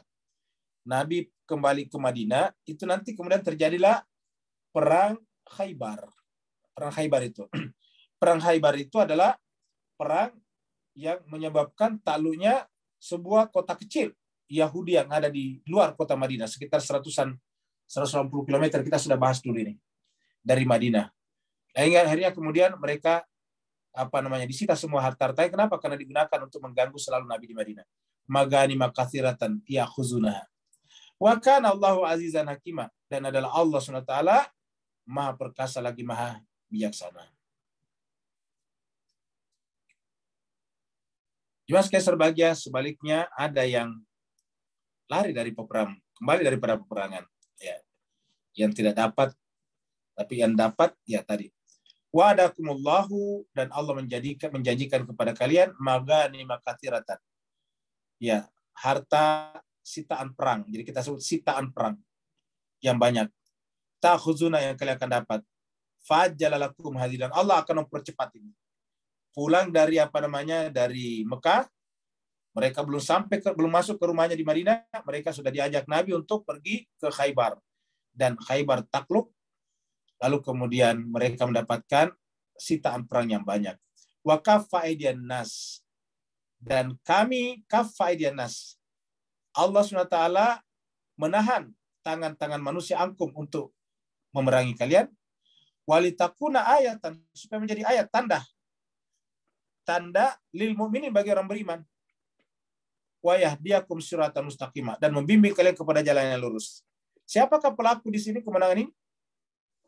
Nabi kembali ke Madinah, itu nanti kemudian terjadilah perang Khaybar. Perang Khaybar itu. Perang Khaybar itu adalah perang yang menyebabkan takluknya sebuah kota kecil Yahudi yang ada di luar kota Madinah, sekitar 180 km, kita sudah bahas dulu ini, dari Madinah. Akhirnya kemudian mereka disita semua harta-hartanya. Kenapa? Karena digunakan untuk mengganggu selalu Nabi di Madinah. Magani makathiratan ya'khuzuna. Wa kana Allahu azizan hakima, dan adalah Allah SWT Maha perkasa lagi Maha bijaksana. Jemaah sekalian berbahagia, sebaliknya ada yang lari dari peperang, kembali daripada peperangan, ya, yang tidak dapat, tapi yang dapat, ya tadi. Wa'adakumullahu, dan Allah menjanjikan kepada kalian magani makathiratan, ya, harta sitaan perang. Jadi kita sebut sitaan perang yang banyak. Ta'khuzuna, yang kalian akan dapat. Fajjalalakum hadilan, Allah akan mempercepat ini. Pulang dari dari Mekah, mereka belum masuk ke rumahnya di Madinah, mereka sudah diajak Nabi untuk pergi ke Khaybar, dan Khaybar takluk. Lalu kemudian mereka mendapatkan sitaan perang yang banyak. Wa kaffa aydiyan nas, dan kami kaffa aydiyan nas, Allah SWT menahan tangan-tangan manusia angkum untuk memerangi kalian. Walitakuna ayatan, supaya menjadi ayat, tanda lil mu'minin, bagi orang beriman. Wa yahdiyakum siratan mustaqimah, dan membimbing kalian kepada jalan yang lurus. Siapakah pelaku di sini kemenangan ini?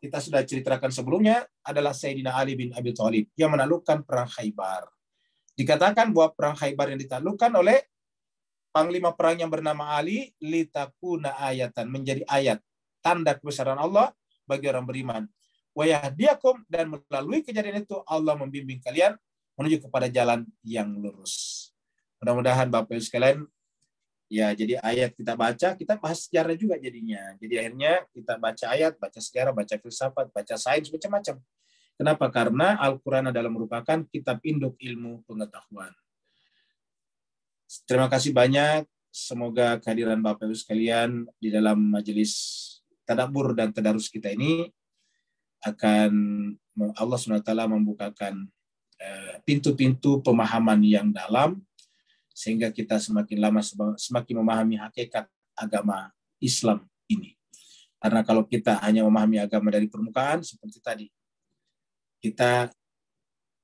Kita sudah ceritakan sebelumnya, adalah Sayyidina Ali bin Abi Thalib yang menaklukkan perang Khaybar. Dikatakan bahwa perang Khaybar yang ditaklukkan oleh panglima perang yang bernama Ali, litakuna ayatan, menjadi ayat, tanda kebesaran Allah bagi orang beriman. Wa yahdiyakum, dan melalui kejadian itu Allah membimbing kalian menuju kepada jalan yang lurus. Mudah-mudahan Bapak Ibu sekalian, ya, jadi ayat kita baca, kita bahas sejarah juga jadinya. Jadi akhirnya kita baca ayat, baca sejarah, baca filsafat, baca sains, macam-macam. Kenapa? Karena Al-Quran adalah merupakan kitab induk ilmu pengetahuan. Terima kasih banyak. Semoga kehadiran Bapak Ibu sekalian di dalam majelis tadabbur dan tadarus kita ini akan Allah SWT membukakan pintu-pintu pemahaman yang dalam, sehingga kita semakin lama semakin memahami hakikat agama Islam ini. Karena kalau kita hanya memahami agama dari permukaan, seperti tadi, kita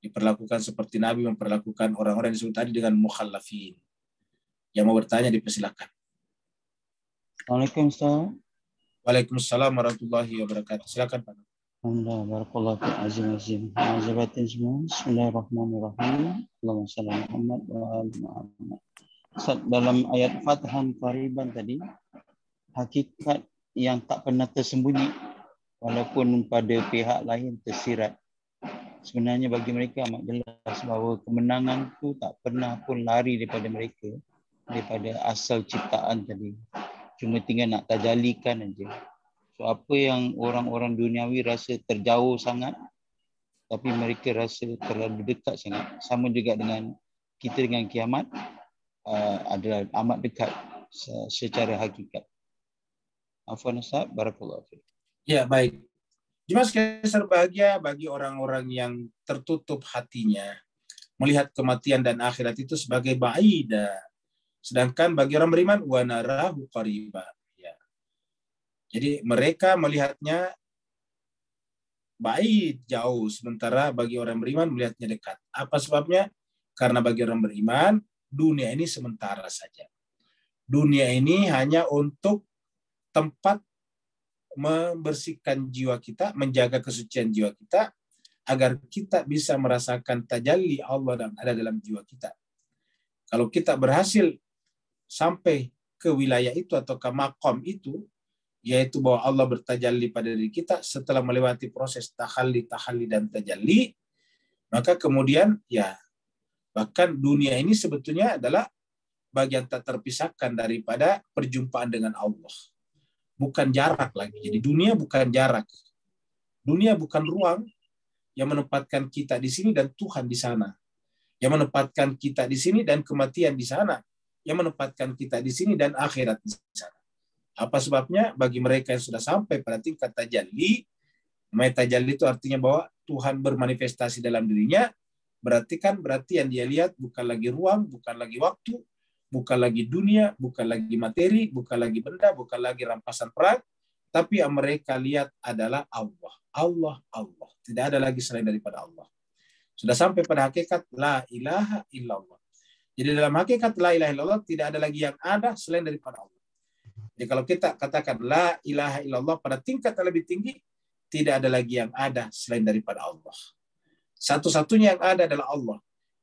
diperlakukan seperti Nabi memperlakukan orang-orang yang disebut tadi dengan mukhallafin. Yang mau bertanya dipersilakan. Waalaikumsalam. Waalaikumsalam warahmatullahi wabarakatuh. Silakan Pak. Alhamdulillah, barakallahu fi azim. Mazabatin semua. Bismillahirrahmanirrahim. Allahumma shalli ala Muhammad wa ali Muhammad. Dalam ayat Fathan Qariban tadi, hakikat yang tak pernah tersembunyi walaupun pada pihak lain tersirat. Sebenarnya bagi mereka amat jelas bahawa kemenangan tu tak pernah pun lari daripada mereka, daripada asal ciptaan tadi. Cuma tinggal nak tajalikan aja. So, apa yang orang-orang duniawi rasa terjauh sangat, tapi mereka rasa terlalu dekat sangat. Sama juga dengan kita dengan kiamat, adalah amat dekat secara hakikat. Afwan Ustaz, barakallahu fiik. Ya, baik. Jemaah sekalian berbahagia, bagi orang-orang yang tertutup hatinya melihat kematian dan akhirat itu sebagai ba'ida. Sedangkan bagi orang beriman, wa narahu qariba. Jadi mereka melihatnya baik jauh, sementara bagi orang beriman melihatnya dekat. Apa sebabnya? Karena bagi orang beriman, dunia ini sementara saja. Dunia ini hanya untuk tempat membersihkan jiwa kita, menjaga kesucian jiwa kita, agar kita bisa merasakan tajalli Allah yang ada dalam jiwa kita. Kalau kita berhasil sampai ke wilayah itu atau ke maqam itu, yaitu bahwa Allah bertajalli pada diri kita setelah melewati proses tahalli dan tajalli, maka kemudian ya bahkan dunia ini sebetulnya adalah bagian tak terpisahkan daripada perjumpaan dengan Allah. Bukan jarak lagi. Jadi dunia bukan jarak. Dunia bukan ruang yang menempatkan kita di sini dan Tuhan di sana. Yang menempatkan kita di sini dan kematian di sana. Yang menempatkan kita di sini dan akhirat di sana. Apa sebabnya? Bagi mereka yang sudah sampai pada tingkat tajalli, tajalli itu artinya bahwa Tuhan bermanifestasi dalam dirinya, berarti yang dia lihat bukan lagi ruang, bukan lagi waktu, bukan lagi dunia, bukan lagi materi, bukan lagi benda, bukan lagi rampasan perang, tapi yang mereka lihat adalah Allah. Allah, Allah. Tidak ada lagi selain daripada Allah. Sudah sampai pada hakikat la ilaha illallah. Jadi dalam hakikat la ilaha illallah tidak ada lagi yang ada selain daripada Allah. Jadi kalau kita katakan la ilaha illallah pada tingkat yang lebih tinggi, tidak ada lagi yang ada selain daripada Allah. Satu-satunya yang ada adalah Allah.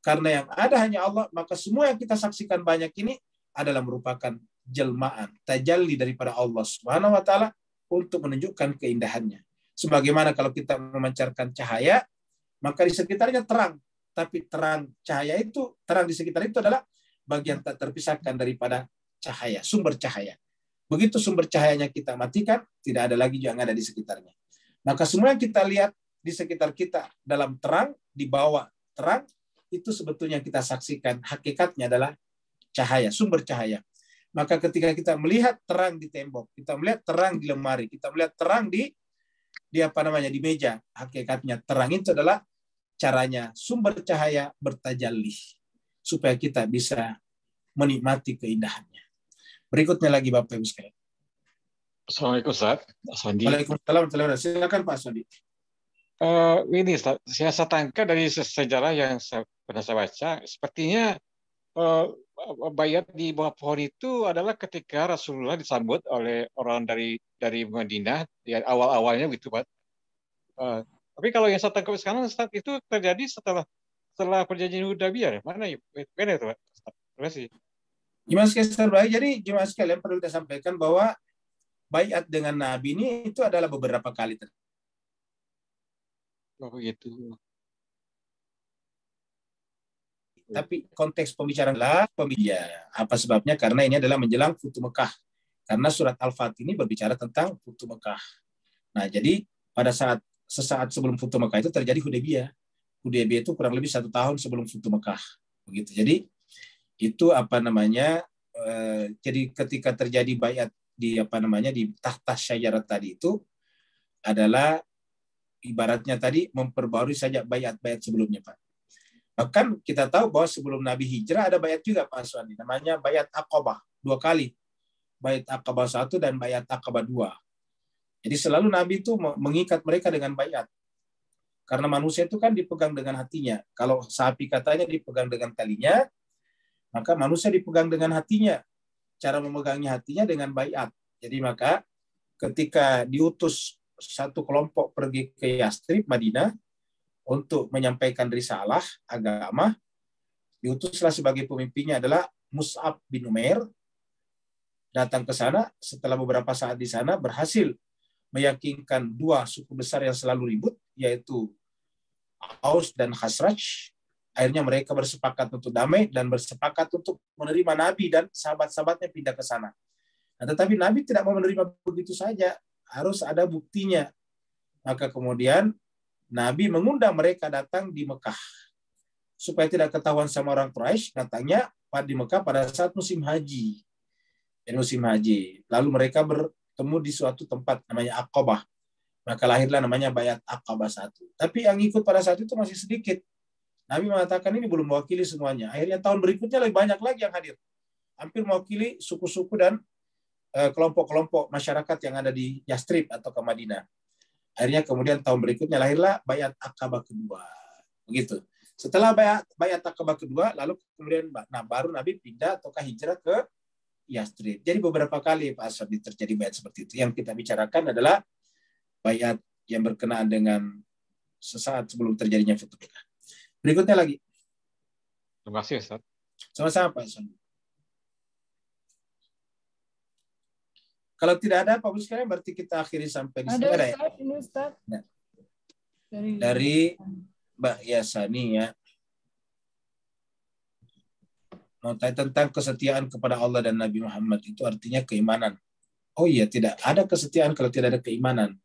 Karena yang ada hanya Allah, maka semua yang kita saksikan banyak ini adalah merupakan jelmaan, tajalli daripada Allah Subhanahu wa taala untuk menunjukkan keindahannya. Sebagaimana kalau kita memancarkan cahaya, maka di sekitarnya terang, tapi terang cahaya itu, terang di sekitar itu adalah bagian tak terpisahkan daripada cahaya, sumber cahaya. Begitu sumber cahayanya kita matikan, tidak ada lagi yang ada di sekitarnya. Maka semua yang kita lihat di sekitar kita dalam terang, di bawah terang, itu sebetulnya kita saksikan hakikatnya adalah cahaya, sumber cahaya. Maka ketika kita melihat terang di tembok, kita melihat terang di lemari, kita melihat terang di meja, hakikatnya terang itu adalah caranya sumber cahaya bertajalli supaya kita bisa menikmati keindahannya. Berikutnya lagi Bapak Ibu sekalian. Assalamualaikum Ustaz. Waalaikumsalam. Silakan Pak Sodi. Ini saya tangkap dari sejarah yang pernah saya baca, sepertinya bayat di bawah pohon itu adalah ketika Rasulullah disambut oleh orang dari Madinah, ya awal-awalnya gitu Pak. Tapi kalau yang saya tangkap sekarang Ustaz, itu terjadi setelah perjanjian Hudaybiyah, mana itu Pak? Terima kasih. Jemaah sekalian baik, jadi jemaah sekalian perlu kita sampaikan bahwa bayat dengan Nabi ini itu adalah beberapa kali terjadi. Oh begitu. Tapi konteks pembicaraan apa sebabnya? Karena ini adalah menjelang Futuh Mekah. Karena surat Al-Fatih ini berbicara tentang Futuh Mekah. Nah, jadi pada sesaat sebelum Futuh Mekah itu terjadi Hudaybiyah. Hudaybiyah itu kurang lebih 1 tahun sebelum Futuh Mekah. Begitu. Jadi itu jadi ketika terjadi bayat di tahta syajarat tadi itu adalah ibaratnya tadi memperbarui saja bayat-bayat sebelumnya, Pak. Bahkan kita tahu bahwa sebelum Nabi hijrah ada bayat juga, Pak Aswandi. Namanya bayat Aqabah, 2 kali. Bayat Aqabah 1 dan bayat Aqabah 2. Jadi selalu Nabi itu mengikat mereka dengan bayat. Karena manusia itu kan dipegang dengan hatinya. Kalau sapi katanya dipegang dengan talinya, maka manusia dipegang dengan hatinya. Cara memegangnya hatinya dengan bayat. Jadi maka ketika diutus satu kelompok pergi ke Yastrib, Madinah, untuk menyampaikan risalah agama, diutuslah sebagai pemimpinnya adalah Mus'ab bin Umair, datang ke sana, setelah beberapa saat di sana, berhasil meyakinkan 2 suku besar yang selalu ribut, yaitu Aus dan Khazraj. Akhirnya mereka bersepakat untuk damai dan bersepakat untuk menerima Nabi dan sahabat-sahabatnya pindah ke sana. Nah, tetapi Nabi tidak mau menerima begitu saja, harus ada buktinya. Maka kemudian Nabi mengundang mereka datang di Mekah. Supaya tidak ketahuan sama orang Quraisy, datangnya di Mekah pada saat musim haji. Dan musim haji. Lalu mereka bertemu di suatu tempat namanya Aqabah. Maka lahirlah namanya Bayat Aqabah 1. Tapi yang ikut pada saat itu masih sedikit. Nabi mengatakan ini belum mewakili semuanya. Akhirnya tahun berikutnya lebih banyak lagi yang hadir. Hampir mewakili suku-suku dan kelompok-kelompok masyarakat yang ada di Yastrib atau ke Madinah. Akhirnya kemudian tahun berikutnya lahirlah Bayat Aqabah kedua. Begitu. Setelah Bayat Aqabah kedua, lalu kemudian baru Nabi pindah ataukah hijrah ke Yastrib. Jadi beberapa kali Pak Aswadi terjadi bayat seperti itu. Yang kita bicarakan adalah bayat yang berkenaan dengan sesaat sebelum terjadinya Futuh Mekah. Berikutnya lagi. Terima kasih Ustaz. Sama-sama Pak Aswadi. Kalau tidak ada Pak Bus sekalian, berarti kita akhiri sampai di sini. Ada Ustaz, ini Ustaz. Nah. Dari Mbak Yasani ya. tentang kesetiaan kepada Allah dan Nabi Muhammad itu artinya keimanan. Oh iya, tidak ada kesetiaan kalau tidak ada keimanan.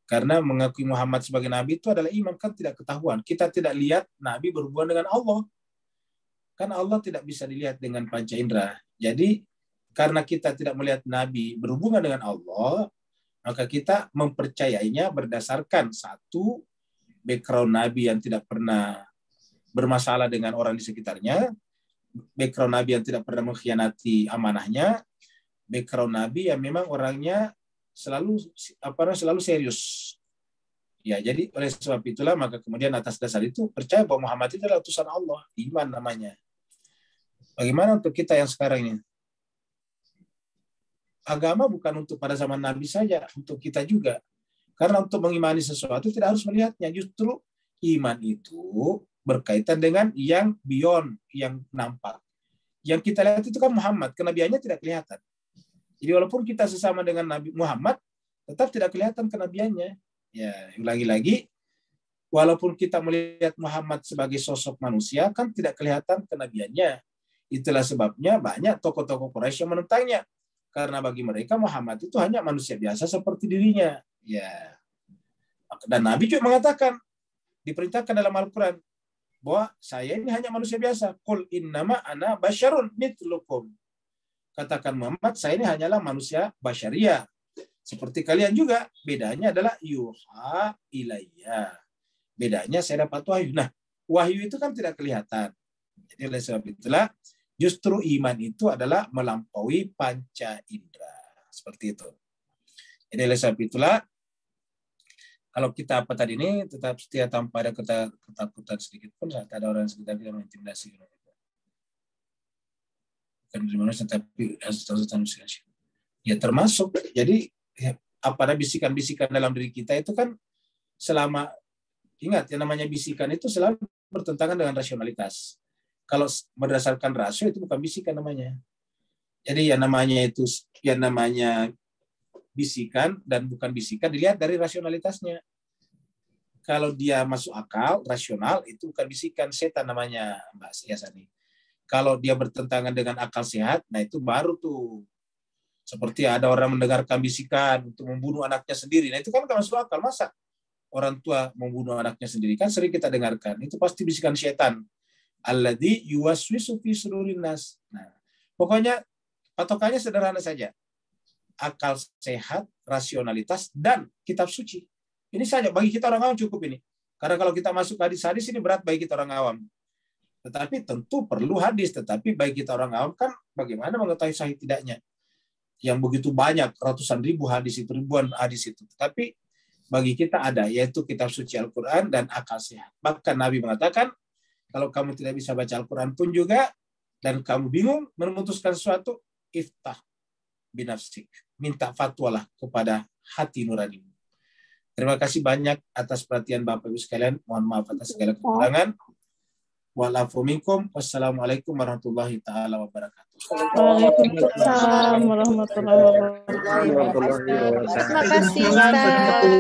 Karena mengakui Muhammad sebagai Nabi itu adalah iman, kan tidak ketahuan. Kita tidak lihat Nabi berhubungan dengan Allah. Kan Allah tidak bisa dilihat dengan panca indera. Jadi karena kita tidak melihat Nabi berhubungan dengan Allah, maka kita mempercayainya berdasarkan satu, background Nabi yang tidak pernah bermasalah dengan orang di sekitarnya, background Nabi yang tidak pernah mengkhianati amanahnya, background Nabi yang memang orangnya selalu serius. Ya, jadi oleh sebab itulah maka kemudian atas dasar itu percaya bahwa Muhammad itu adalah utusan Allah, iman namanya. Bagaimana untuk kita yang sekarang ini? Agama bukan untuk pada zaman Nabi saja, untuk kita juga. Karena untuk mengimani sesuatu tidak harus melihatnya. Justru iman itu berkaitan dengan yang beyond, yang nampak. Yang kita lihat itu kan Muhammad, kenabiannya tidak kelihatan. Jadi walaupun kita sesama dengan Nabi Muhammad, tetap tidak kelihatan kenabiannya. Ya, lagi-lagi, walaupun kita melihat Muhammad sebagai sosok manusia, kan tidak kelihatan kenabiannya. Itulah sebabnya banyak tokoh-tokoh Quraisy yang menentangnya. Karena bagi mereka Muhammad itu hanya manusia biasa seperti dirinya. Ya. Dan Nabi juga mengatakan, diperintahkan dalam Al-Quran, bahwa saya ini hanya manusia biasa. Qul innama ana basyarun mitlukum. Katakan Muhammad, saya ini hanyalah manusia basyariah. Seperti kalian juga. Bedanya adalah yuha ilayya. Bedanya saya dapat wahyu. Nah, wahyu itu kan tidak kelihatan. Jadi oleh sebab itulah, justru iman itu adalah melampaui panca indera. Seperti itu. Jadi oleh sebab itulah, kalau kita apa tadi ini, tetap setia tanpa ada ketakutan sedikit pun saat ada orang sekitar kita mengintimidasi. Bukan dari manusia, tapi ya termasuk. Jadi apa ada bisikan-bisikan dalam diri kita itu kan selama, ingat yang namanya bisikan itu selalu bertentangan dengan rasionalitas. Kalau berdasarkan rasio itu bukan bisikan namanya. Jadi yang namanya bisikan dan bukan bisikan dilihat dari rasionalitasnya. Kalau dia masuk akal, rasional, itu bukan bisikan, setan namanya, Mbak Yasani. Kalau dia bertentangan dengan akal sehat, nah itu baru tuh. Seperti ada orang mendengarkan bisikan untuk membunuh anaknya sendiri. Nah itu kan nggak masuk akal. Masa orang tua membunuh anaknya sendiri? Kan sering kita dengarkan. Itu pasti bisikan setan. Alladzi yuwaswisu fi sudurin nas. Nah, pokoknya patokannya sederhana saja. Akal sehat, rasionalitas, dan kitab suci. Ini saja bagi kita orang awam cukup ini. Karena kalau kita masuk hadis-hadis ini berat bagi kita orang awam. Tetapi tentu perlu hadis. Tetapi bagi kita orang awam kan bagaimana mengetahui sahih tidaknya. Yang begitu banyak, ratusan ribu hadis itu, ribuan hadis itu. Tetapi bagi kita ada, yaitu kitab suci Al-Quran dan akal sehat. Bahkan Nabi mengatakan, kalau kamu tidak bisa baca Al-Quran pun juga, dan kamu bingung memutuskan sesuatu, iftah binafsik. Minta fatwalah kepada hati nuranimu. Terima kasih banyak atas perhatian Bapak Ibu sekalian. Mohon maaf atas segala kekurangan. Wa'alafu minkum. Wassalamualaikum warahmatullahi ta'ala wabarakatuh. Waalaikumsalam warahmatullahi wabarakatuh. Terima kasih, Ustaz.